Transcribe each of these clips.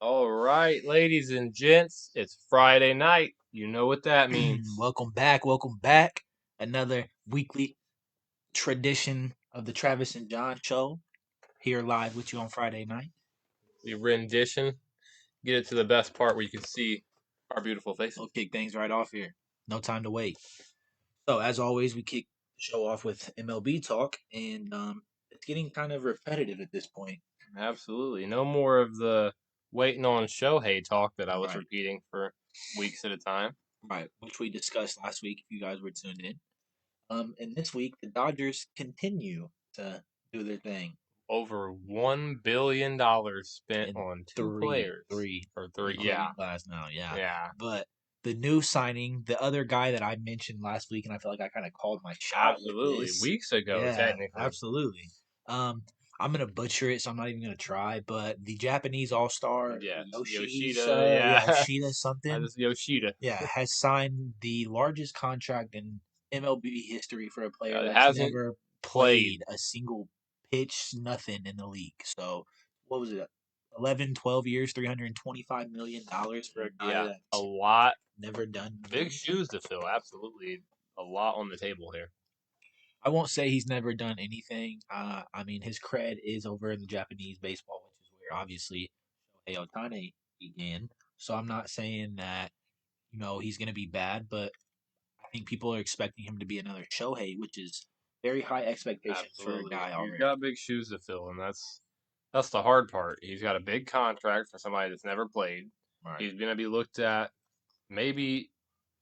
All right, ladies and gents, it's Friday night. You know what that means. Welcome back. Welcome back. Another weekly tradition of the Travis and John Show here live with you on Friday night. The rendition. Get it to the best part where you can see our beautiful faces. We'll kick things right off here. No time to wait. So, as always, we kick the show off with MLB talk, and it's getting kind of repetitive at this point. Absolutely. No more of the waiting on Shohei talk that I was Right. repeating for weeks at a time. Right, which we discussed last week if you guys were tuned in. And this week, the Dodgers continue to do their thing. Over $1 billion spent And on two players. Or three, yeah. Glass now, yeah. Yeah. But the new signing, the other guy that I mentioned last week, and I feel like I kind of called my shot with Absolutely. this. Weeks ago, Yeah, technically. absolutely. I'm gonna butcher it, so I'm not even gonna try. But the Japanese All Star, Yeah. Yoshida, Yeah. Yoshida something, Yoshida. yeah, has signed the largest contract in MLB history for a player It that's hasn't never played. played a single pitch, nothing in the league. So, what was it? 11, 12 years, $325 million for a guy Yeah, a that's lot. never done Big anything. shoes to fill. Absolutely. A lot on the table here. I won't say he's never done anything. I mean, his cred is over in the Japanese baseball, which is where obviously Shohei Ohtani began. So I'm not saying that, he's going to be bad, but I think people are expecting him to be another Shohei, which is very high expectations for a Absolutely. guy He's already. got big shoes to fill, and that's the hard part. He's got a big contract for somebody that's never played. Right. He's going to be looked at maybe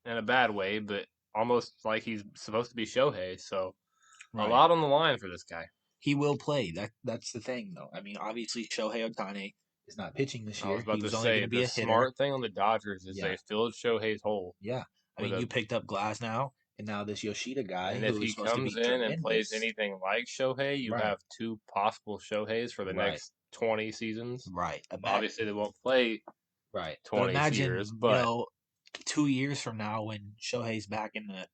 in a bad way, but almost like he's supposed to be Shohei. So a Right. lot on the line for this guy. He will play. That's the thing, though. I mean, obviously Shohei Ohtani is not pitching this I was year. about He to was only going say to be the a hitter. smart thing on the Dodgers is Yeah. they filled Shohei's hole Yeah. I with mean, a you picked up Glass now, and now this Yoshida guy and if who is he supposed to comes be in and plays tremendous. anything like Shohei, you Right. have two possible Shoheis for the Right. next 20 seasons. Right. Obviously, they won't play Right. But 20 years, imagine, but 2 years from now when Shohei's back in the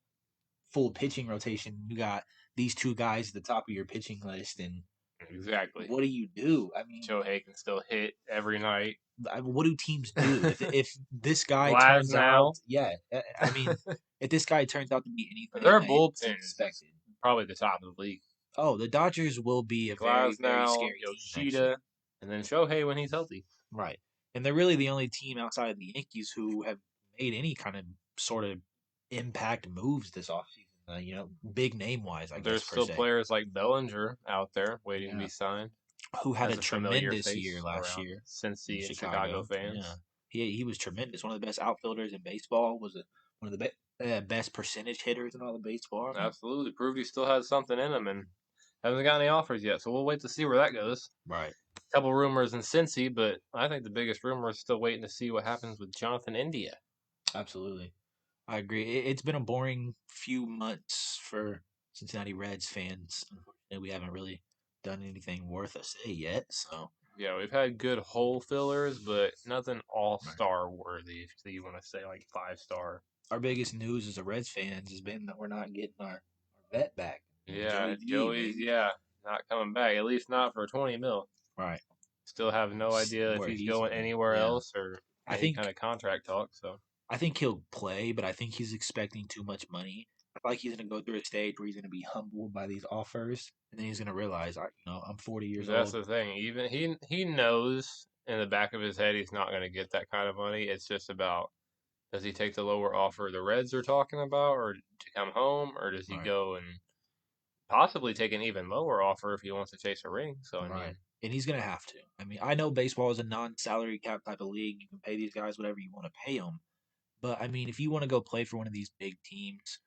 full pitching rotation, you got these two guys at the top of your pitching list, and exactly. what do you do? I mean, Shohei can still hit every night. what do teams do if this guy Glass turns out? now. Yeah, I mean, if this guy turns out to be anything Their that is bullpen is expected, probably the top of the league. oh, the Dodgers will be a very, Glass very now, scary team next year. Yoshida, and then Shohei when he's healthy. Right. And they're really the only team outside of the Yankees who have made any kind of sort of impact moves this offseason. Big name wise, I guess, There's per still se. players like Bellinger out there waiting to Yeah. be signed. Who had As a a familiar tremendous face year last around year in Cincy and Chicago Chicago. fans. Yeah. He was tremendous. One of the best outfielders in baseball. Was one of the best percentage hitters in all of baseball. I mean, Absolutely. Proved he still has something in him and hasn't got any offers yet. So we'll wait to see where that goes. right. Couple rumors in Cincy, but I think the biggest rumor is still waiting to see what happens with Jonathan India. Absolutely. I agree. It's been a boring few months for Cincinnati Reds fans. Unfortunately, we haven't really done anything worth a say yet. So, Yeah, we've had good hole fillers, but nothing all right. star worthy. If you want to say like 5-star. Our biggest news as a Reds fans has been that we're not getting our vet back. Yeah, Joey Joey's D, not coming back. At least not for 20 mil. right. Still have no idea if Where he's he's going going. anywhere Yeah. else or I any kind think of contract talk. So I think he'll play, but I think he's expecting too much money. I feel like he's gonna go through a stage where he's gonna be humbled by these offers, and then he's gonna realize, I'm 40 years that's old. the thing. Even he knows in the back of his head he's not going to get that kind of money. It's just about does he take the lower offer the Reds are talking about, or to come home, or does he Right. go and possibly take an even lower offer if he wants to chase a ring? So I Right. mean, And he's gonna have to. I mean, I know baseball is a non-salary cap type of league. You can pay these guys whatever you want to pay them. But I mean, if you want to go play for one of these big teams,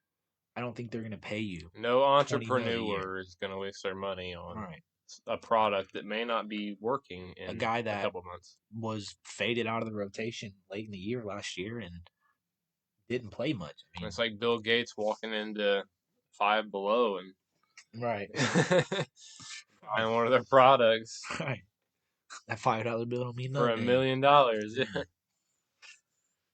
I don't think they're gonna pay you no 20 mil a year. entrepreneur is going to waste their money on Right. a product that may not be working A in guy a that couple months. was faded out of the rotation late in the year last year and didn't play much. I mean, It's like Bill Gates walking into Five Below and right. buying one of their products Right. That $5 bill don't mean for nothing $1 to you. million.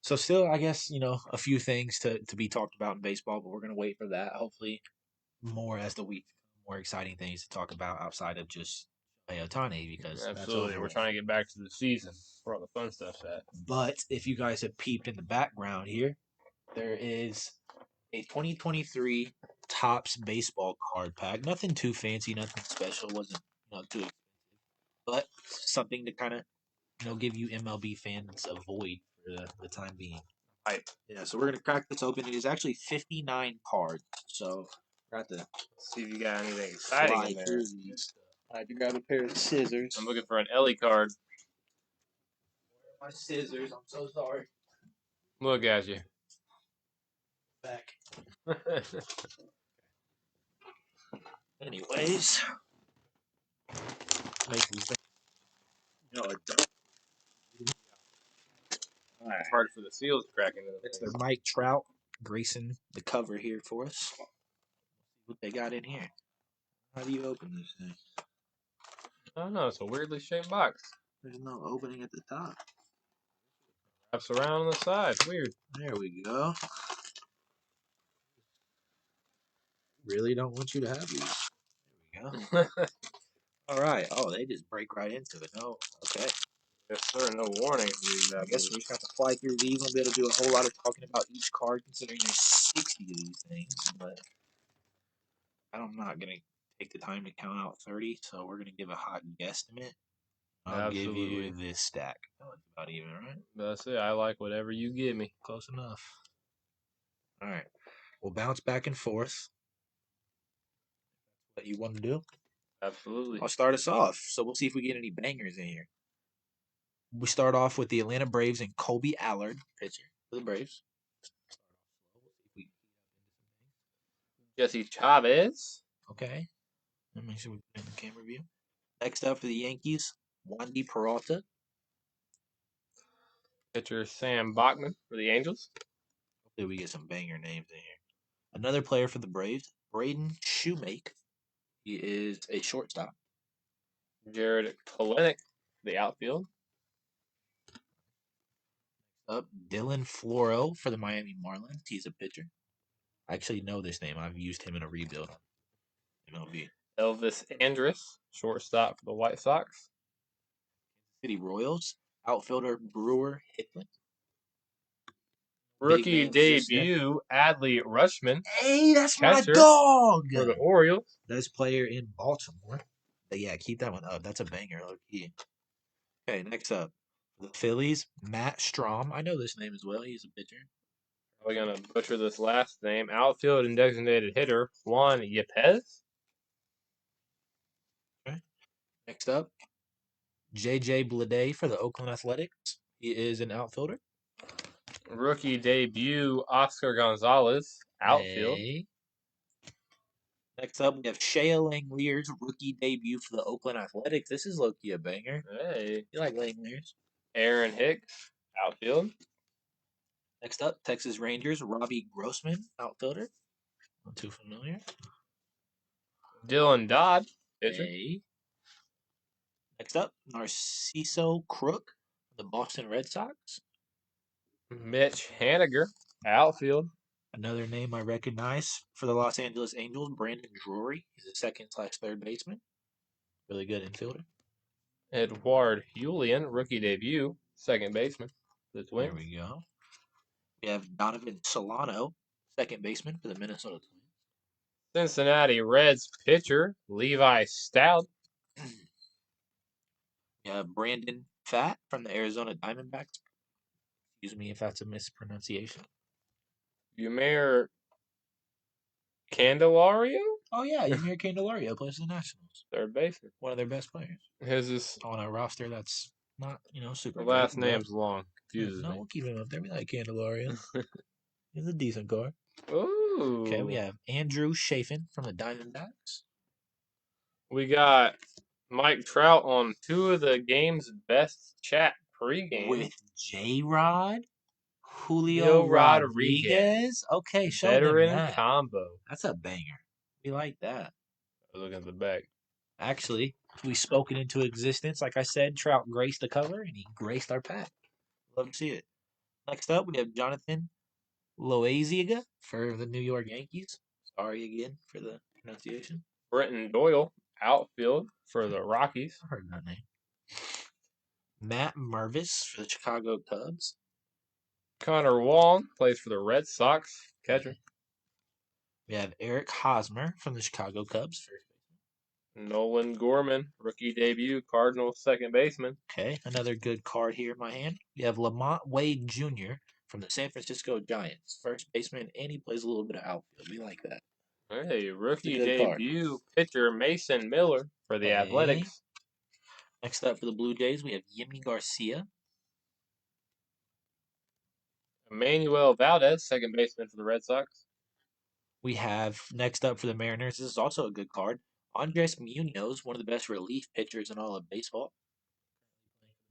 So still, I guess a few things to be talked about in baseball, but we're gonna wait for that. Hopefully, more as the week, more exciting things to talk about outside of just Shohei Ohtani because that's Absolutely. over We're with. trying to get back to the season where all the fun stuff's at. But if you guys have peeped in the background here, there is a 2023 Topps baseball card pack. Nothing too fancy, nothing special. Wasn't too expensive, but something to kind of give you MLB fans a void for the time being. Hype. Yeah, so we're gonna crack this open. It is actually 59 cards. So we're at the See if you got anything exciting fly in there. through these. I had to grab a pair of scissors. I'm looking for an Ellie card. My scissors. I'm so sorry. Look at you. Back. Anyways, make these things, adult. All right. It's hard for the seals cracking into It's the their Mike Trout gracing the cover here for us. What they got in here? How do you open this thing? I don't know. It's a weirdly shaped box. There's no opening at the top. Wraps around on the side. Weird. There we go. Really don't want you to have these. There we go. All right. Oh, they just break right into it. No. Okay. Yes, sir. No warning. I guess we just got to fly through these. Won't be able to do a whole lot of talking about each card, considering there's 60 of these things. But I'm not gonna take the time to count out 30, so we're gonna give a hot guesstimate. I'll give you this stack. Oh, it's about even, right? That's it. I like whatever you give me. Close enough. All right. We'll bounce back and forth. What you want to do? Absolutely. I'll start us off. So we'll see if we get any bangers in here. We start off with the Atlanta Braves and Colby Allard, pitcher for the Braves. Jesse Chavez. Okay. Let me make sure we put in the camera view. Next up for the Yankees, Wandy Peralta. Pitcher Sam Bachman for the Angels. Hopefully we get some banger names in here. Another player for the Braves, Braden Shoemake. He is a shortstop. Jared Kelenic for the outfield. Up, Dylan Floro for the Miami Marlins. He's a pitcher. I actually know this name. I've used him in a rebuild on MLB. Elvis Andrus, shortstop for the White Sox. City Royals, outfielder Brewer Hicklin. Rookie debut, Adley Rushman. Hey, that's my catcher dog! For the Orioles. Best player in Baltimore. But yeah, keep that one up. That's a banger, low key. Okay, next up. The Phillies, Matt Strom. I know this name as well. He's a pitcher. Probably going to butcher this last name. Outfield and designated hitter, Juan Yepez. Okay. Next up, J.J. Bleday for the Oakland Athletics. He is an outfielder. Rookie debut, Oscar Gonzalez, outfield. Hey. Next up, we have Shea Langlear's rookie debut for the Oakland Athletics. This is low-key a banger. Hey. You like Langlear's? Aaron Hicks, outfield. Next up, Texas Rangers, Robbie Grossman, outfielder. Not too familiar. Dylan Dodd, pitcher. Hey. Next up, Narciso Crook, the Boston Red Sox. Mitch Haniger, outfield. Another name I recognize for the Los Angeles Angels, Brandon Drury. He's a second/third baseman. Really good infielder. Edward Julian, rookie debut, second baseman. The Twins. There we go. We have Donovan Solano, second baseman for the Minnesota Twins. Cincinnati Reds pitcher, Levi Stout. We have Brandon Pfaadt from the Arizona Diamondbacks. Excuse me if that's a mispronunciation. Yumir Candelario? Oh, yeah, Yumir Candelario plays for the Nationals. Third baseman. One of their best players. His is on a roster that's not, super. The last great, name's long. Confuses no, me. we'll keep him up there. We like Candelario. He's a decent card. Ooh. Okay, we have Andrew Chafin from the Diamondbacks. We got Mike Trout on two of the game's best chat pregame. With J-Rod, Julio Rodriguez. Okay, show veteran them that. combo. That's a banger. We like that. Look at the back. Actually, we spoke it into existence. Like I said, Trout graced the cover, and he graced our pack. Love to see it. Next up, we have Jonathan Loaiziga for the New York Yankees. Sorry again for the pronunciation. Brenton Doyle, Outfield for the Rockies. I heard that name. Matt Mervis for the Chicago Cubs. Connor Wong plays for the Red Sox. Catcher. We have Eric Hosmer from the Chicago Cubs. First baseman. Nolan Gorman, rookie debut, Cardinals second baseman. Okay, another good card here in my hand. We have Lamont Wade Jr. from the San Francisco Giants. First baseman, and he plays a little bit of outfield. We like that. Hey, rookie good card. debut pitcher Mason Miller for the Athletics. Next up for the Blue Jays, we have Yimi Garcia. Emmanuel Valdez, second baseman for the Red Sox. We have next up for the Mariners. This is also a good card. Andres Munoz, one of the best relief pitchers in all of baseball.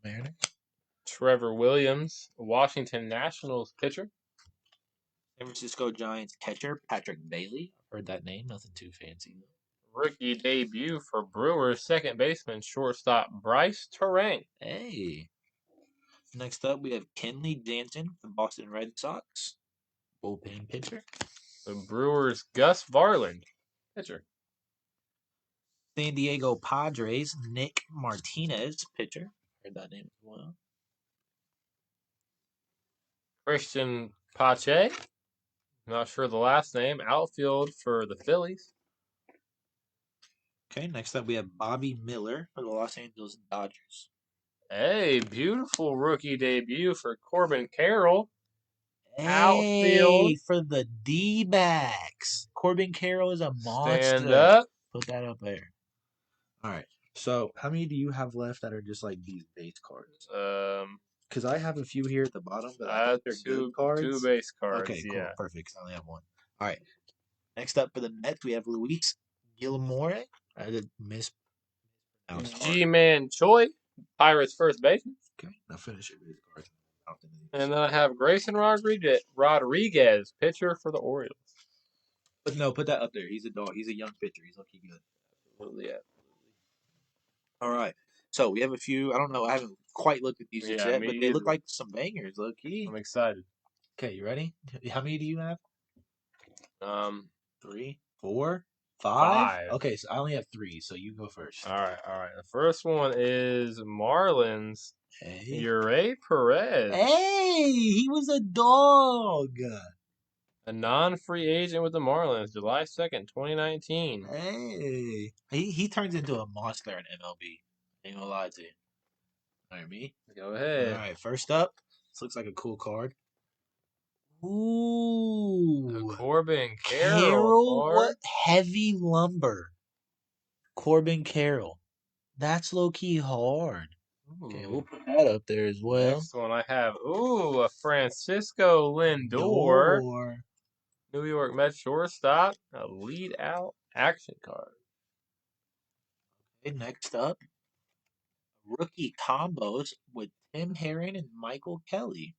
Mariners. Trevor Williams, Washington Nationals pitcher. San Francisco Giants catcher Patrick Bailey. I've heard that name. Nothing too fancy. Rookie debut for Brewers, second baseman, shortstop Bryce Terang. Hey. Next up, we have Kenley Jansen, the Boston Red Sox. Bullpen pitcher. The Brewers, Gus Varland, pitcher. San Diego Padres, Nick Martinez, pitcher. Heard that name as well. Christian Pache, not sure the last name, outfield for the Phillies. Okay, next up we have Bobby Miller for the Los Angeles Dodgers. Hey, beautiful rookie debut for Corbin Carroll. Hey, outfield for the D-backs. Corbin Carroll is a monster. Stand up. Put that up there. All right. So, how many do you have left that are just like these base cards? Because I have a few here at the bottom, but I think they're good cards. 2 base cards. Okay, cool, yeah. perfect. I only have one. All right. Next up for the Mets, we have Luis Guillamore. I did miss. G-Man Choi, Pirates first baseman. Okay, now finish your base cards. And then I have Grayson Rodriguez, pitcher for the Orioles. But no, put that up there. He's a dog. He's a young pitcher. He's looking good. Absolutely, yeah. All right. So we have a few. I don't know. I haven't quite looked at these yet, but they either. look like some bangers. Low key. I'm excited. Okay, you ready? How many do you have? 3, 4, 5. Okay, so I only have 3, so you go first. All right. The first one is Marlins. Hey. Uriel Perez. Hey, he was a dog. A non-free agent with the Marlins, July 2nd, 2019. Hey. He turns into a monster in MLB. Ain't gonna lie to you. All right, me? Go ahead. All right, first up. This looks like a cool card. Ooh. Corbin Carroll. What heavy lumber. Corbin Carroll. That's low-key hard. Ooh. Okay, we'll put that up there as well. Next one I have, a Francisco Lindor. New York Mets shortstop. A lead out action card. Okay, next up. Rookie combos with Tim Herron and Michael Kelly.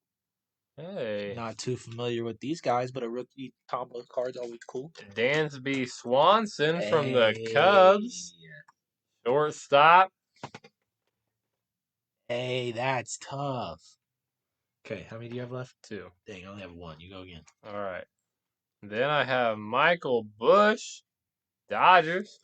Hey. Not too familiar with these guys, but a rookie combo card's always cool. Dansby Swanson from the Cubs. Shortstop. Hey, that's tough. Okay, how many do you have left? 2. Dang, I only have 1. You go again. All right. Then I have Michael Bush, Dodgers.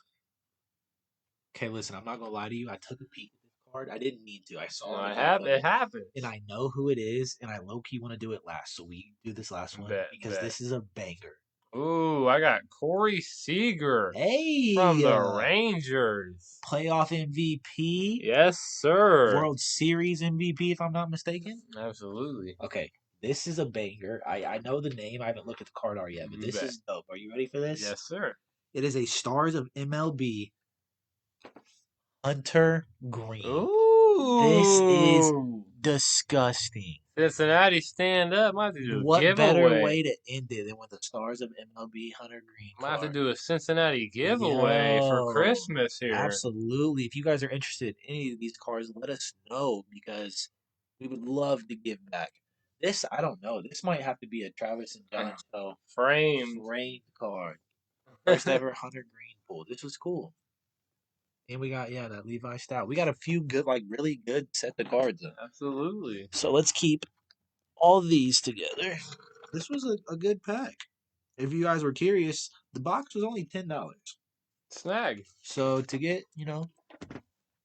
Okay, listen, I'm not going to lie to you. I took a peek at this card. I didn't need to. I saw it. It happened. And I know who it is, and I low-key want to do it last. So we do this last one because this is a banger. Ooh, I got Corey Seager. Hey, from the Rangers. Playoff MVP. Yes, sir. World Series MVP, if I'm not mistaken. Absolutely. Okay, this is a banger. I know the name. I haven't looked at the card art yet, but this is dope. Are you ready for this? Yes, sir. It is a Stars of MLB Hunter Green. Ooh. This is disgusting. Cincinnati, stand up. Might have to do a what giveaway. Better way to end it than with the Stars of MLB Hunter Green Might card. have to do a Cincinnati giveaway for Christmas here. Absolutely. If you guys are interested in any of these cards, let us know because we would love to give back. This, I don't know. This might have to be a Travis and Jon Show framed card. First ever Hunter Green pull. This was cool. And we got, that Levi Stout. We got a few good, really good set of cards. Absolutely. So let's keep all these together. This was a good pack. If you guys were curious, the box was only $10. Snag. So to get,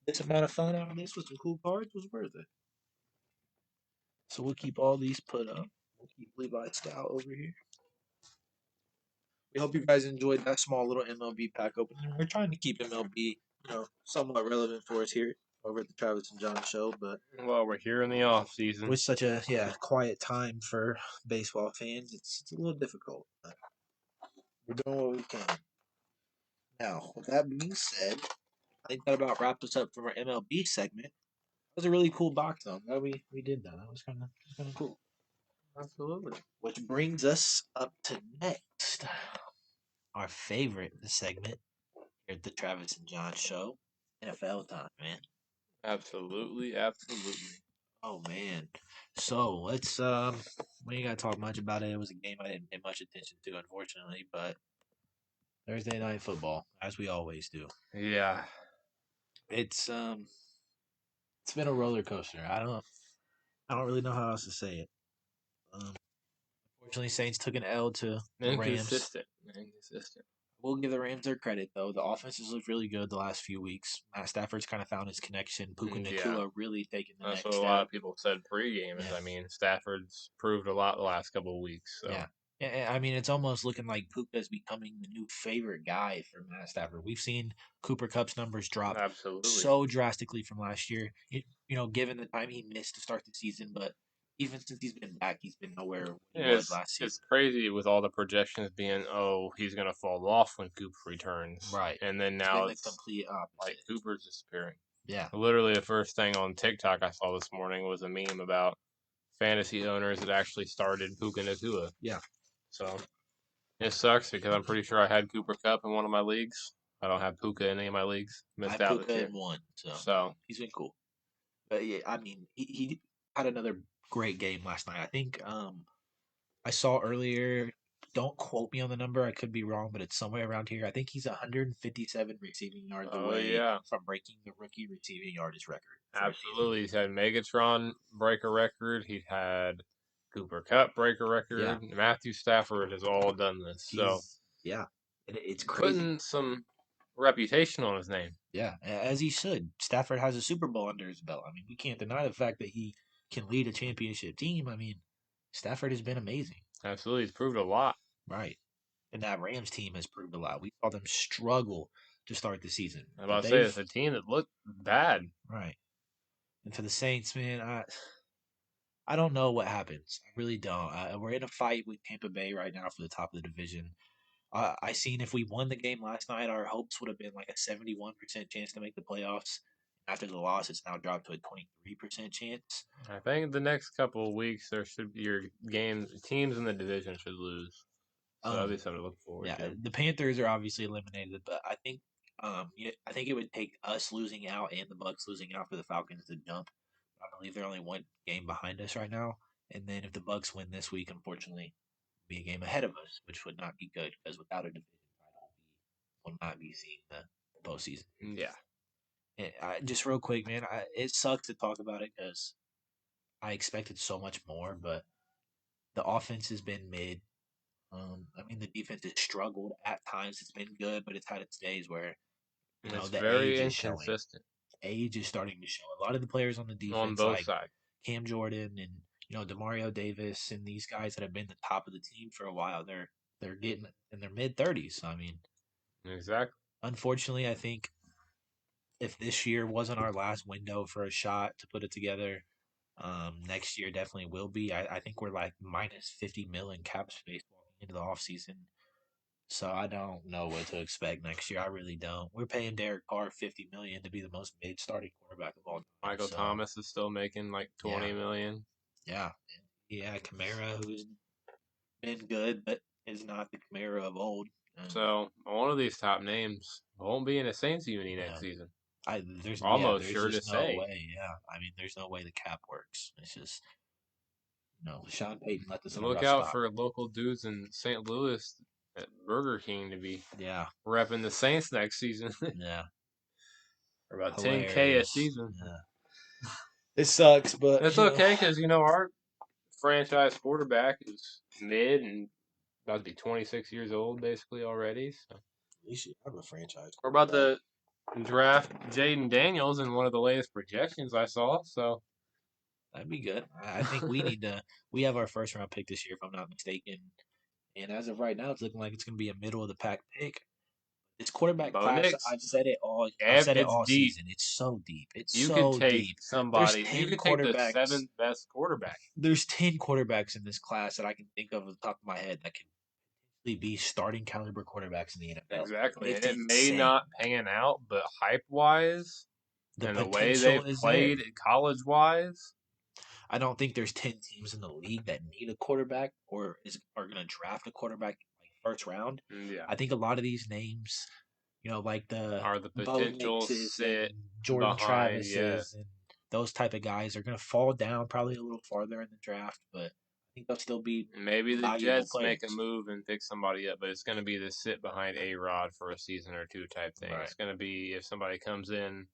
this amount of fun out of this with some cool cards was worth it. So we'll keep all these put up. We'll keep Levi's style over here. We hope you guys enjoyed that small little MLB pack opening. We're trying to keep MLB, somewhat relevant for us here over at the Travis and John Show, but Well, we're here in the off season. with such a quiet time for baseball fans, it's a little difficult. But we're doing what we can. Now, with that being said, I think that about wrapped us up for our MLB segment. That was a really cool box though. Glad we did that. That was kind of cool. Absolutely. Which brings us up to next, our favorite segment here at the Travis and John Show, NFL time, man. Absolutely. Absolutely. Oh man. So let's we ain't gotta talk much about it. It was a game I didn't pay much attention to, unfortunately, but Thursday night football, as we always do. Yeah. It's been a roller coaster. I don't really know how else to say it. Um, Unfortunately, Saints took an L to the Rams. Inconsistent. We'll give the Rams their credit, though. The offense has looked really good the last few weeks. Matt Stafford's kind of found his connection. Puka Yeah. Nacua really taking the That's next what a step. lot of people said pregame. Is Yeah. I mean, Stafford's proved a lot the last couple of weeks. So. Yeah. I mean, it's almost looking like Puka is becoming the new favorite guy for Matt Stafford. We've seen Cooper Cup's numbers drop Absolutely. so drastically from last year. Given the time he missed to start the season, but even since he's been back, he's been nowhere he was last season. It's crazy with all the projections being, he's going to fall off when Cooper returns. Right. And then now it's the complete opposite. Like Cooper's disappearing. Yeah. Literally, the first thing on TikTok I saw this morning was a meme about fantasy owners that actually started Puka Nacua. Yeah. So it sucks because I'm pretty sure I had Cooper Cup in one of my leagues. I don't have Puka in any of my leagues. Missed out Puka in one. So he's been cool. But yeah, I mean, he had another great game last night. I think I saw earlier. Don't quote me on the number. I could be wrong, but it's somewhere around here. I think he's 157 receiving yards away from breaking the rookie receiving yardage record. Absolutely. He's had Megatron break a record. He had Cooper Cup break a record. Yeah. Matthew Stafford has all done this. It's crazy. Putting some reputation on his name. Yeah, as he should. Stafford has a Super Bowl under his belt. I mean, we can't deny the fact that he can lead a championship team. I mean, Stafford has been amazing. Absolutely. He's proved a lot. Right. And that Rams team has proved a lot. We saw them struggle to start the season. I'm about to say it's a team that looked bad. Right. And for the Saints, man, I don't know what happens. I really don't. We're in a fight with Tampa Bay right now for the top of the division. I seen if we won the game last night, our hopes would have been like a 71% chance to make the playoffs. After the loss, it's now dropped to a 23% chance. I think the next couple of weeks there should be your teams in the division should lose. So that'll be something to look forward to. The Panthers are obviously eliminated, but I think I think it would take us losing out and the Bucks losing out for the Falcons to jump. I believe they're only one game behind us right now. And then if the Bucks win this week, unfortunately, be a game ahead of us, which would not be good because without a division title, we will not be seeing the postseason. Yeah. And just real quick, man, it sucks to talk about it because I expected so much more, but the offense has been mid. I mean, the defense has struggled at times. It's been good, but it's had its days where it's the very age is inconsistent. Age is starting to show. A lot of the players on the defense, on both sides, Cam Jordan and Demario Davis and these guys that have been the top of the team for a while, they're getting in their mid-30s. I mean, exactly. Unfortunately, I think if this year wasn't our last window for a shot to put it together, next year definitely will be. I think we're like minus 50 million cap space walking into the offseason. So I don't know what to expect next year. I really don't. We're paying Derek Carr $50 million to be the most mid starting quarterback of all time. Michael Thomas is still making like $20 million. Yeah. Kamara, who's been good, but is not the Kamara of old. So one of these top names won't be in a Saints uni next season. There's almost sure to say. Way, yeah. I mean, there's no way the cap works. It's just Sean Payton let this. Look out for local dudes in St. Louis at Burger King to be repping the Saints next season. Yeah, for about $10K a season. Yeah. It sucks, but it's okay because our franchise quarterback is mid and about to be 26 years old basically already. So They should have a franchise We're about quarterback. to draft Jaden Daniels in one of the latest projections I saw. So That'd be good. I think we need to. We have our first round pick this year, if I'm not mistaken. And as of right now, it's looking like it's going to be a middle of the pack pick. This quarterback Bo class, Nix, I've said it all. I've yeah, said it it's all deep. season. It's so deep. It's You could so take deep. There's somebody. You 10 could take the quarterbacks. seventh best quarterback. There's 10 quarterbacks in this class that I can think of at the top of my head that can be starting caliber quarterbacks in the NFL. Exactly, and It's it may insane. not pan out, but hype wise The and the way they've potential is there. played college wise, I don't think there's 10 teams in the league that need a quarterback or are going to draft a quarterback like first round. yeah, I think a lot of these names, like the are the Bo potential Nixes and sit Jordan behind. Yeah, Travises and those type of guys are going to fall down probably a little farther in the draft, but I think they'll still be maybe the valuable Jets make a players. move and pick somebody up, but it's going to be the sit behind A Rod for a season or two type thing. Right. It's going to be if somebody comes in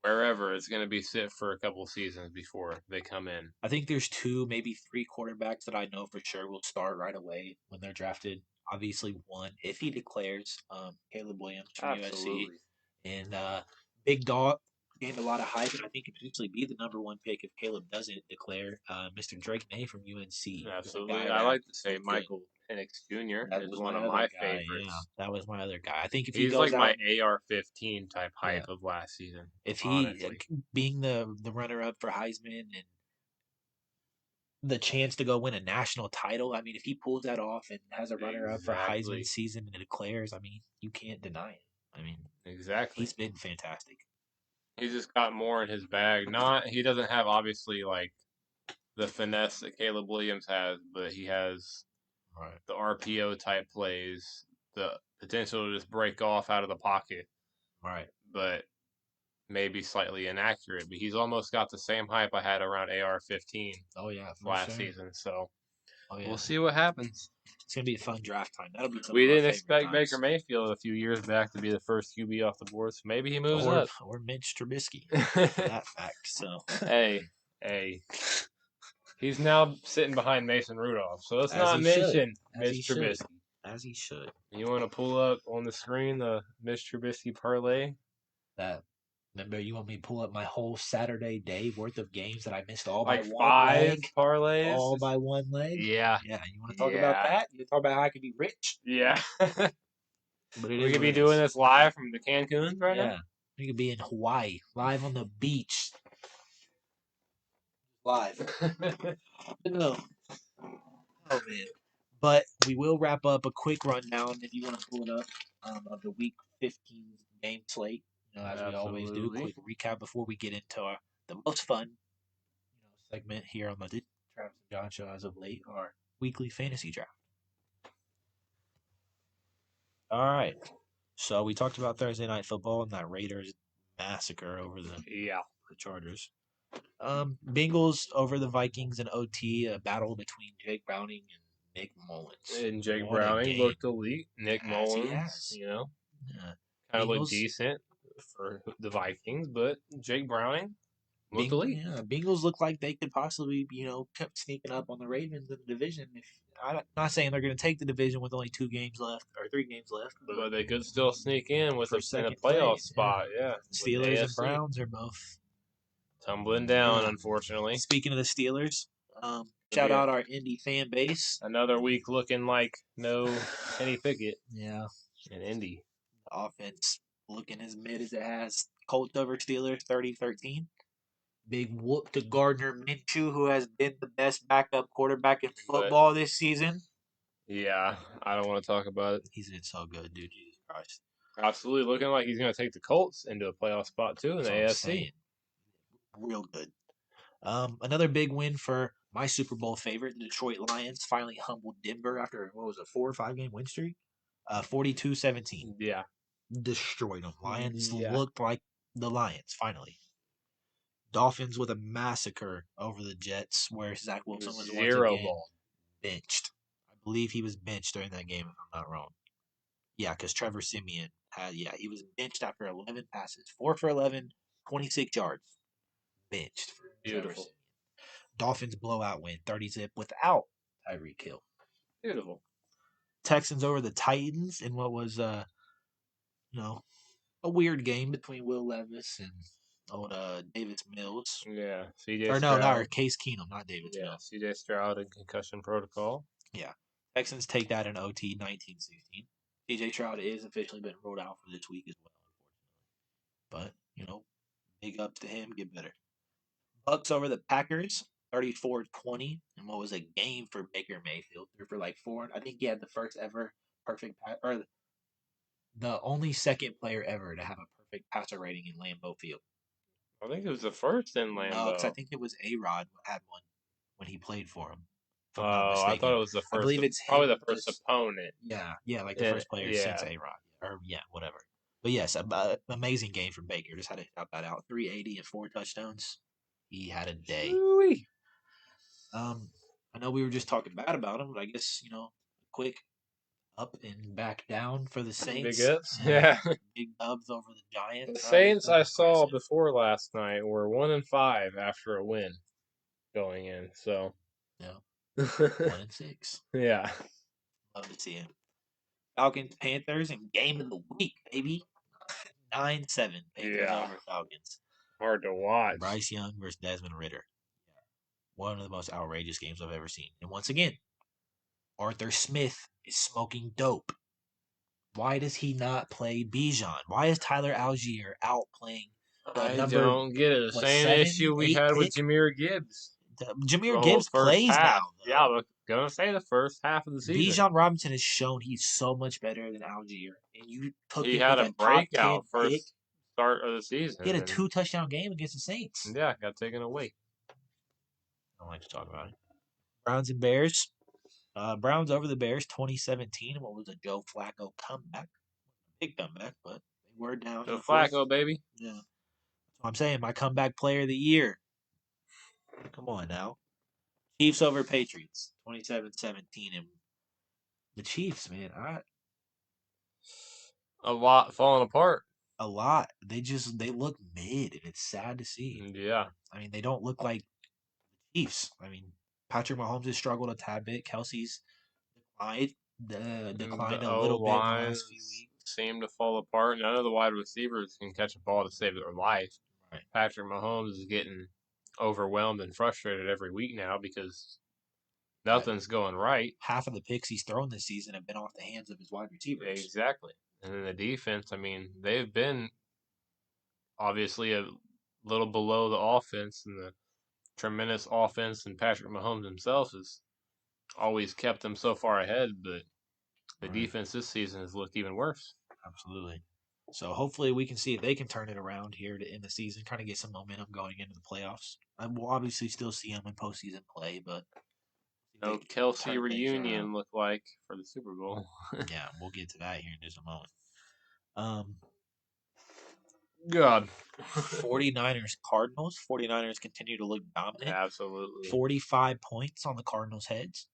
wherever, it's going to be sit for a couple seasons before they come in. I think there's two, maybe three quarterbacks that I know for sure will start right away when they're drafted. Obviously, one, if he declares, Caleb Williams from USC. Absolutely. And Big Dog gained a lot of hype, and I think could potentially be the number one pick if Caleb doesn't declare. Mr. Drake May from UNC is a Absolutely. guy I that like to say looked good. Michael Penix Jr. That is was one my of other my guy. Yeah, favorites. that was my other guy. I think if he He's goes like my out, AR-15 type yeah, hype of last season, if he honestly. being the runner up for Heisman and the chance to go win a national title. I mean, if he pulls that off and has a runner up for Heisman Exactly. season and declares, I mean, you can't deny it. I mean, Exactly. he's been fantastic. He's just got more in his bag. He doesn't have obviously like the finesse that Caleb Williams has, but he has Right. the RPO type plays, the potential to just break off out of the pocket, Right. but maybe slightly inaccurate. But he's almost got the same hype I had around AR-15 Oh yeah, for last sure. season. So Oh we'll yeah. see what happens. It's gonna be a fun draft time. That'll be some We of our didn't favorite expect Baker times. Mayfield a few years back to be the first QB off the board, so maybe he moves Or up. or Mitch Trubisky for that fact. So hey, he's now sitting behind Mason Rudolph, so let's as not he should. mention As he Mitch should. Trubisky. As he should. You want to pull up on the screen the Mitch Trubisky parlay? That remember you want me to pull up my whole Saturday day worth of games that I missed all by Like one five leg? parlays? All by one leg? Yeah, Yeah, you want to talk about yeah, that? You talk about how I could be rich? yeah. But it We is could what be it doing is. this live from the Cancun right now. Yeah. We could be in Hawaii, live on the beach. Live. No. Oh man. But we will wrap up a quick rundown if you want to pull it up of the week 15 game slate. As we always do, Absolutely. quick recap before we get into the most fun, segment here on the Travis and John show as of late, our weekly fantasy draft. All right. So we talked about Thursday night football and that Raiders massacre over the Chargers. Bengals over the Vikings in OT, a battle between Jake Browning and Nick Mullins. And Jake What a Browning game. looked elite. Nick As he Mullins, has. Yeah. kind of looked Bengals. decent for the Vikings, but Jake Browning looked elite. Bengals look like they could possibly, kept sneaking up on the Ravens in the division. I'm not saying they're going to take the division with only 2 games left or 3 games left, But they could still sneak in with for in a second playoff place. spot, yeah. Steelers and Browns are both tumbling down, unfortunately. Speaking of the Steelers, shout out our Indy fan base. Another week looking like no Kenny Pickett. Yeah. In Indy. The offense looking as mid as it has. Colts over Steelers 30-13. Big whoop to Gardner Minshew, who has been the best backup quarterback in football this season. Yeah, I don't want to talk about it. He's been so good, dude. Jesus Christ. Absolutely looking like he's going to take the Colts into a playoff spot, too, in the AFC. Real good. Another big win for my Super Bowl favorite, the Detroit Lions, finally humbled Denver after, 4 or 5 game win streak? 42-17. Yeah. Destroyed them. Lions looked like the Lions, finally. Dolphins with a massacre over the Jets, where Zach Wilson was once again benched. I believe he was benched during that game, if I'm not wrong. Yeah, because Trevor Siemian he was benched after 11 passes. 4 for 11, 26 yards. Benched for Trevor Siemian. Dolphins blowout win, 30-zip without Tyreek Hill. Beautiful. Texans over the Titans in what was you know, a weird game between Will Levis and old Davis Mills. Yeah, C.J. Or no, not Stroud. Case Keenum, not Davis Yeah, Mills. C.J. Stroud in concussion protocol. Yeah. Texans take that in OT 19-16. CJ Stroud is officially been ruled out for this week as well, unfortunately. But, big ups to him, get better. Bucks over the Packers, 34-20, and what was a game for Baker Mayfield. Threw for like four. I think he had the first ever perfect pass, or the only second player ever to have a perfect passer rating in Lambeau Field. I think it was the first in No, because I Lambeau. think it was A-Rod had one when he played for him, if I'm not Oh, I thought mistaken. it was the I first, believe it's probably him the first just opponent. yeah, like the And first player since yeah, A-Rod, or yeah, whatever. But yes, amazing game from Baker. Just had to shout that out. 380 and 4 touchdowns. He had a day. Shoo-wee. I know we were just talking bad about him, but I guess quick up and back down for the Big Saints. ups. Yeah. Big dubs over the The Giants. Saints Obviously I saw impressive. before last night were 1-5 after a win going in. So Yeah, 1-6. yeah, Love to see him. Falcons, Panthers, and game of the week, baby. 9-7. Panthers yeah, over Falcons. hard to watch. Bryce Young versus Desmond Ritter. One of the most outrageous games I've ever seen. And once again, Arthur Smith is smoking dope. Why does he not play Bijan? Why is Tyler Algier out playing the I number don't get it. The same seven, issue we 8 had with pick? Jameer Gibbs Jameer the whole Gibbs first plays now, half. Yeah, I though. was gonna say the first half of the season. Bijan Robinson has shown he's so much better than Algier, and you took He him had with a a top 10 breakout pick. first start of the He had season, a and 2 touchdown game against the Saints. yeah, got taken away. I don't like to talk about it. Browns and Bears. Browns over the Bears 2017. What was a Joe Flacco comeback? Big comeback, but they were down in Joe the fourth. Flacco, baby. Yeah. That's what I'm saying. My comeback player of the year. Come on now. Chiefs over Patriots 27-17. And the Chiefs, man, A lot falling apart. a lot. They look mid, and it's sad to see. Yeah. I mean, they don't look like the Chiefs. I mean, Patrick Mahomes has struggled a tad bit. Kelsey's declined, declined The a O little bit in the last few lines weeks. seem to fall apart. None of the wide receivers can catch a ball to save their life. Right. Patrick Mahomes is getting overwhelmed and frustrated every week now because nothing's going right. Half of the picks he's thrown this season have been off the hands of his wide receivers. Exactly. And then the defense, I mean, they've been obviously a little below the offense, and the tremendous offense and Patrick Mahomes himself has always kept them so far ahead, but the defense this season has looked even worse. Absolutely. So hopefully we can see if they can turn it around here to end the season, kind of get some momentum going into the playoffs. I will obviously still see them in postseason play, but No Kelsey reunion look like for the Super Bowl. Yeah, we'll get to that here in just a moment. God. 49ers Cardinals. 49ers continue to look dominant. Absolutely. 45 points on the Cardinals' heads.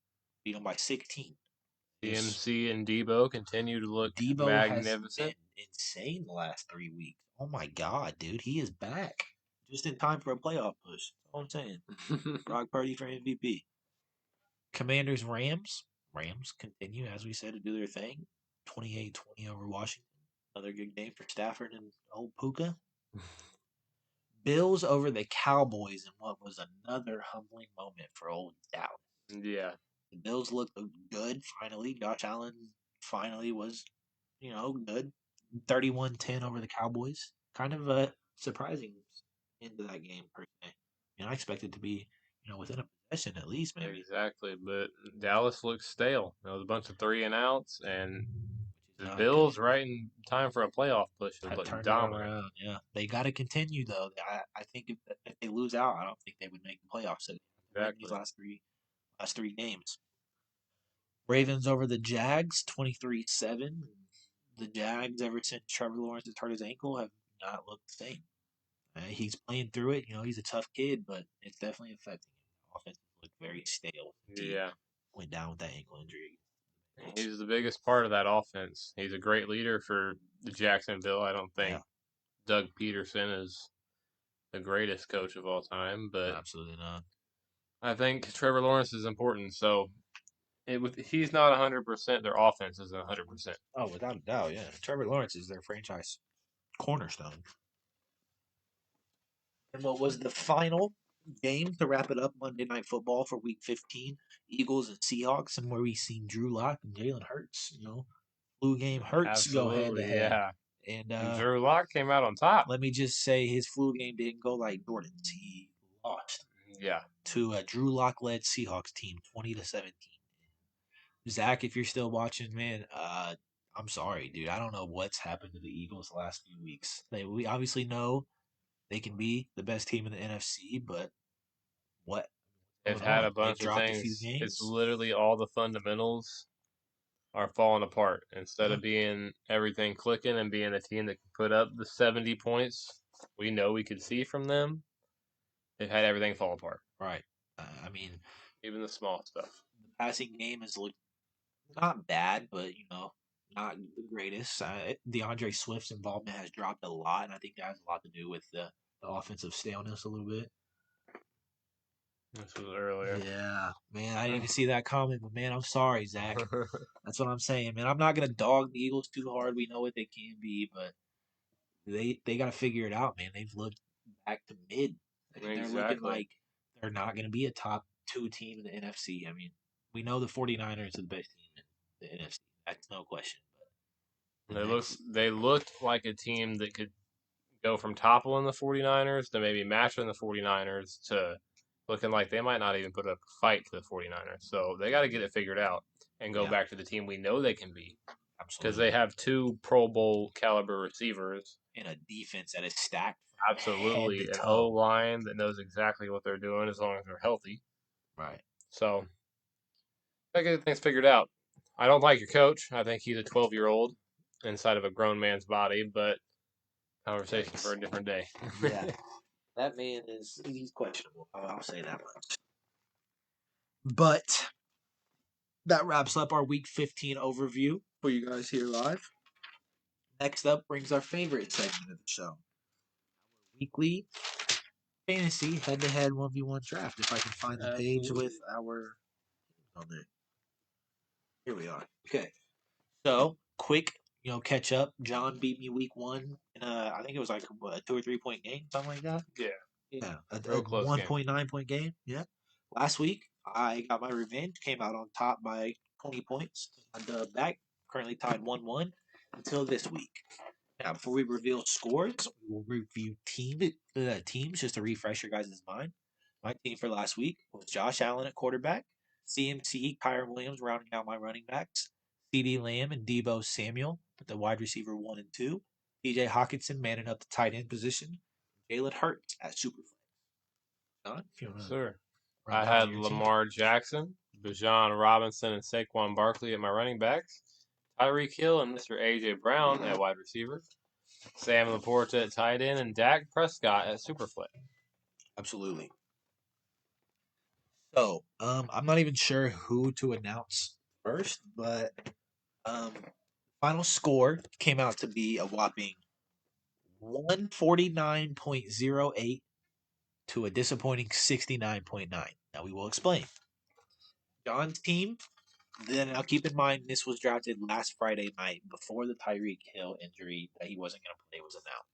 Beat them by 16. CMC and Debo continue to look magnificent. Has been insane the last 3 weeks. Oh my God, dude. He is back. Just in time for a playoff push. That's all I'm saying. Brock Purdy for MVP. Commanders Rams. Rams continue, as we said, to do their thing. 28-20 over Washington. Another good game for Stafford and old Puka. Bills over the Cowboys in what was another humbling moment for old Dallas. Yeah. The Bills looked good finally. Josh Allen finally was, good. 31-10 over the Cowboys. Kind of a surprising into that game per se. I expected to be, within a possession at least, maybe. Exactly, but Dallas looks stale. There was a bunch of 3-and-outs, and the Bills, right in time for a playoff push, have looked dominant. Around. Yeah, they got to continue though. I think if they lose out, I don't think they would make the playoffs. So Exactly. These last three games. Ravens over the Jags, 23-7. The Jags, ever since Trevor Lawrence has hurt his ankle, have not looked the same. He's playing through it. He's a tough kid, but it's definitely affecting him. Offense looked very stale. Yeah. Went down with that ankle injury. He's the biggest part of that offense. He's a great leader for the Jacksonville. I don't think Doug Peterson is the greatest coach of all time, but absolutely not. I think Trevor Lawrence is important. So he's not 100%. Their offense is 100%. Oh, without a doubt, yeah. Trevor Lawrence is their franchise cornerstone. And what was the final game to wrap it up Monday Night Football for Week 15? Eagles and Seahawks, and where we seen Drew Lock and Jalen Hurts, flu game Hurts go head to Absolutely, head. yeah. And And Drew Lock came out on top. let me just say his flu game didn't go like Jordan's. He lost Yeah. to a Drew Lock led Seahawks team, 20-17. Zach, if you're still watching, man, I'm sorry, dude. I don't know what's happened to the Eagles the last few weeks. We obviously know they can be the best team in the NFC, but what's They've going had on? a They've bunch of dropped a few things. It's games. literally all the fundamentals are falling apart. Instead Yeah, of being everything clicking and being a team that can put up the 70 points we know we could see from them, they've had everything fall apart. right. I mean, Even the small stuff. the passing game has looked not bad, but not the greatest. DeAndre Swift's involvement has dropped a lot, and I think that has a lot to do with the offensive staleness a little bit. This was earlier. Yeah, man, I didn't even see that coming, but man, I'm sorry, Zach. That's what I'm saying, man. I'm not gonna dog the Eagles too hard. We know what they can be, but they got to figure it out, man. They've looked back to mid, and they're looking Exactly. like they're not gonna be a top two team in the NFC. I mean, we know the 49ers are the best team in the NFC. That's no question. But They the look next, they looked like a team that could go from toppling the 49ers to maybe matching the 49ers to looking like they might not even put up a fight to the 49ers. So they got to get it figured out and go yeah, back to the team we know they can be because they absolutely, have two Pro Bowl caliber receivers. and a defense that is stacked from head to Absolutely. An O toe. line that knows exactly what they're doing as long as they're healthy. Right. So I get things figured out. I don't like your coach. I think he's a 12-year-old inside of a grown man's body, but conversation for Thanks. a different day. Yeah, that man he's questionable. I'll say that much. But that wraps up our Week 15 overview for you guys here live. Next up brings our favorite segment of the show, weekly fantasy head-to-head 1v1 draft. If I can find the page with Absolutely. our on there. Here we are. Okay. So, quick, catch up. John beat me week one in I think it was like a 2 or 3 point game, something like that. Yeah, Yeah, a real close game. 1.9 point game. Yeah. Last week, I got my revenge, came out on top by 20 points. And back, currently tied 1-1 until this week. Now, before we reveal scores, we will review teams just to refresh your guys' mind. My team for last week was Josh Allen at quarterback, CMC, Kyron Williams rounding out my running backs, CD Lamb and Debo Samuel at the wide receiver 1 and 2, DJ Hawkinson manning up the tight end position, Jalen Hurts at Superflex. Don, if you want Yes, to sir. run I down had your team. Lamar Jackson, Bijan Robinson, and Saquon Barkley at my running backs. Tyreek Hill and Mr. A.J. Brown at wide receiver. Sam Laporta at tight end, and Dak Prescott at Superflex. Absolutely. So, I'm not even sure who to announce first, but um, final score came out to be a whopping 149.08 to a disappointing 69.9. Now we will explain. John's team. Then now keep in mind this was drafted last Friday night before the Tyreek Hill injury that he wasn't going to play was announced.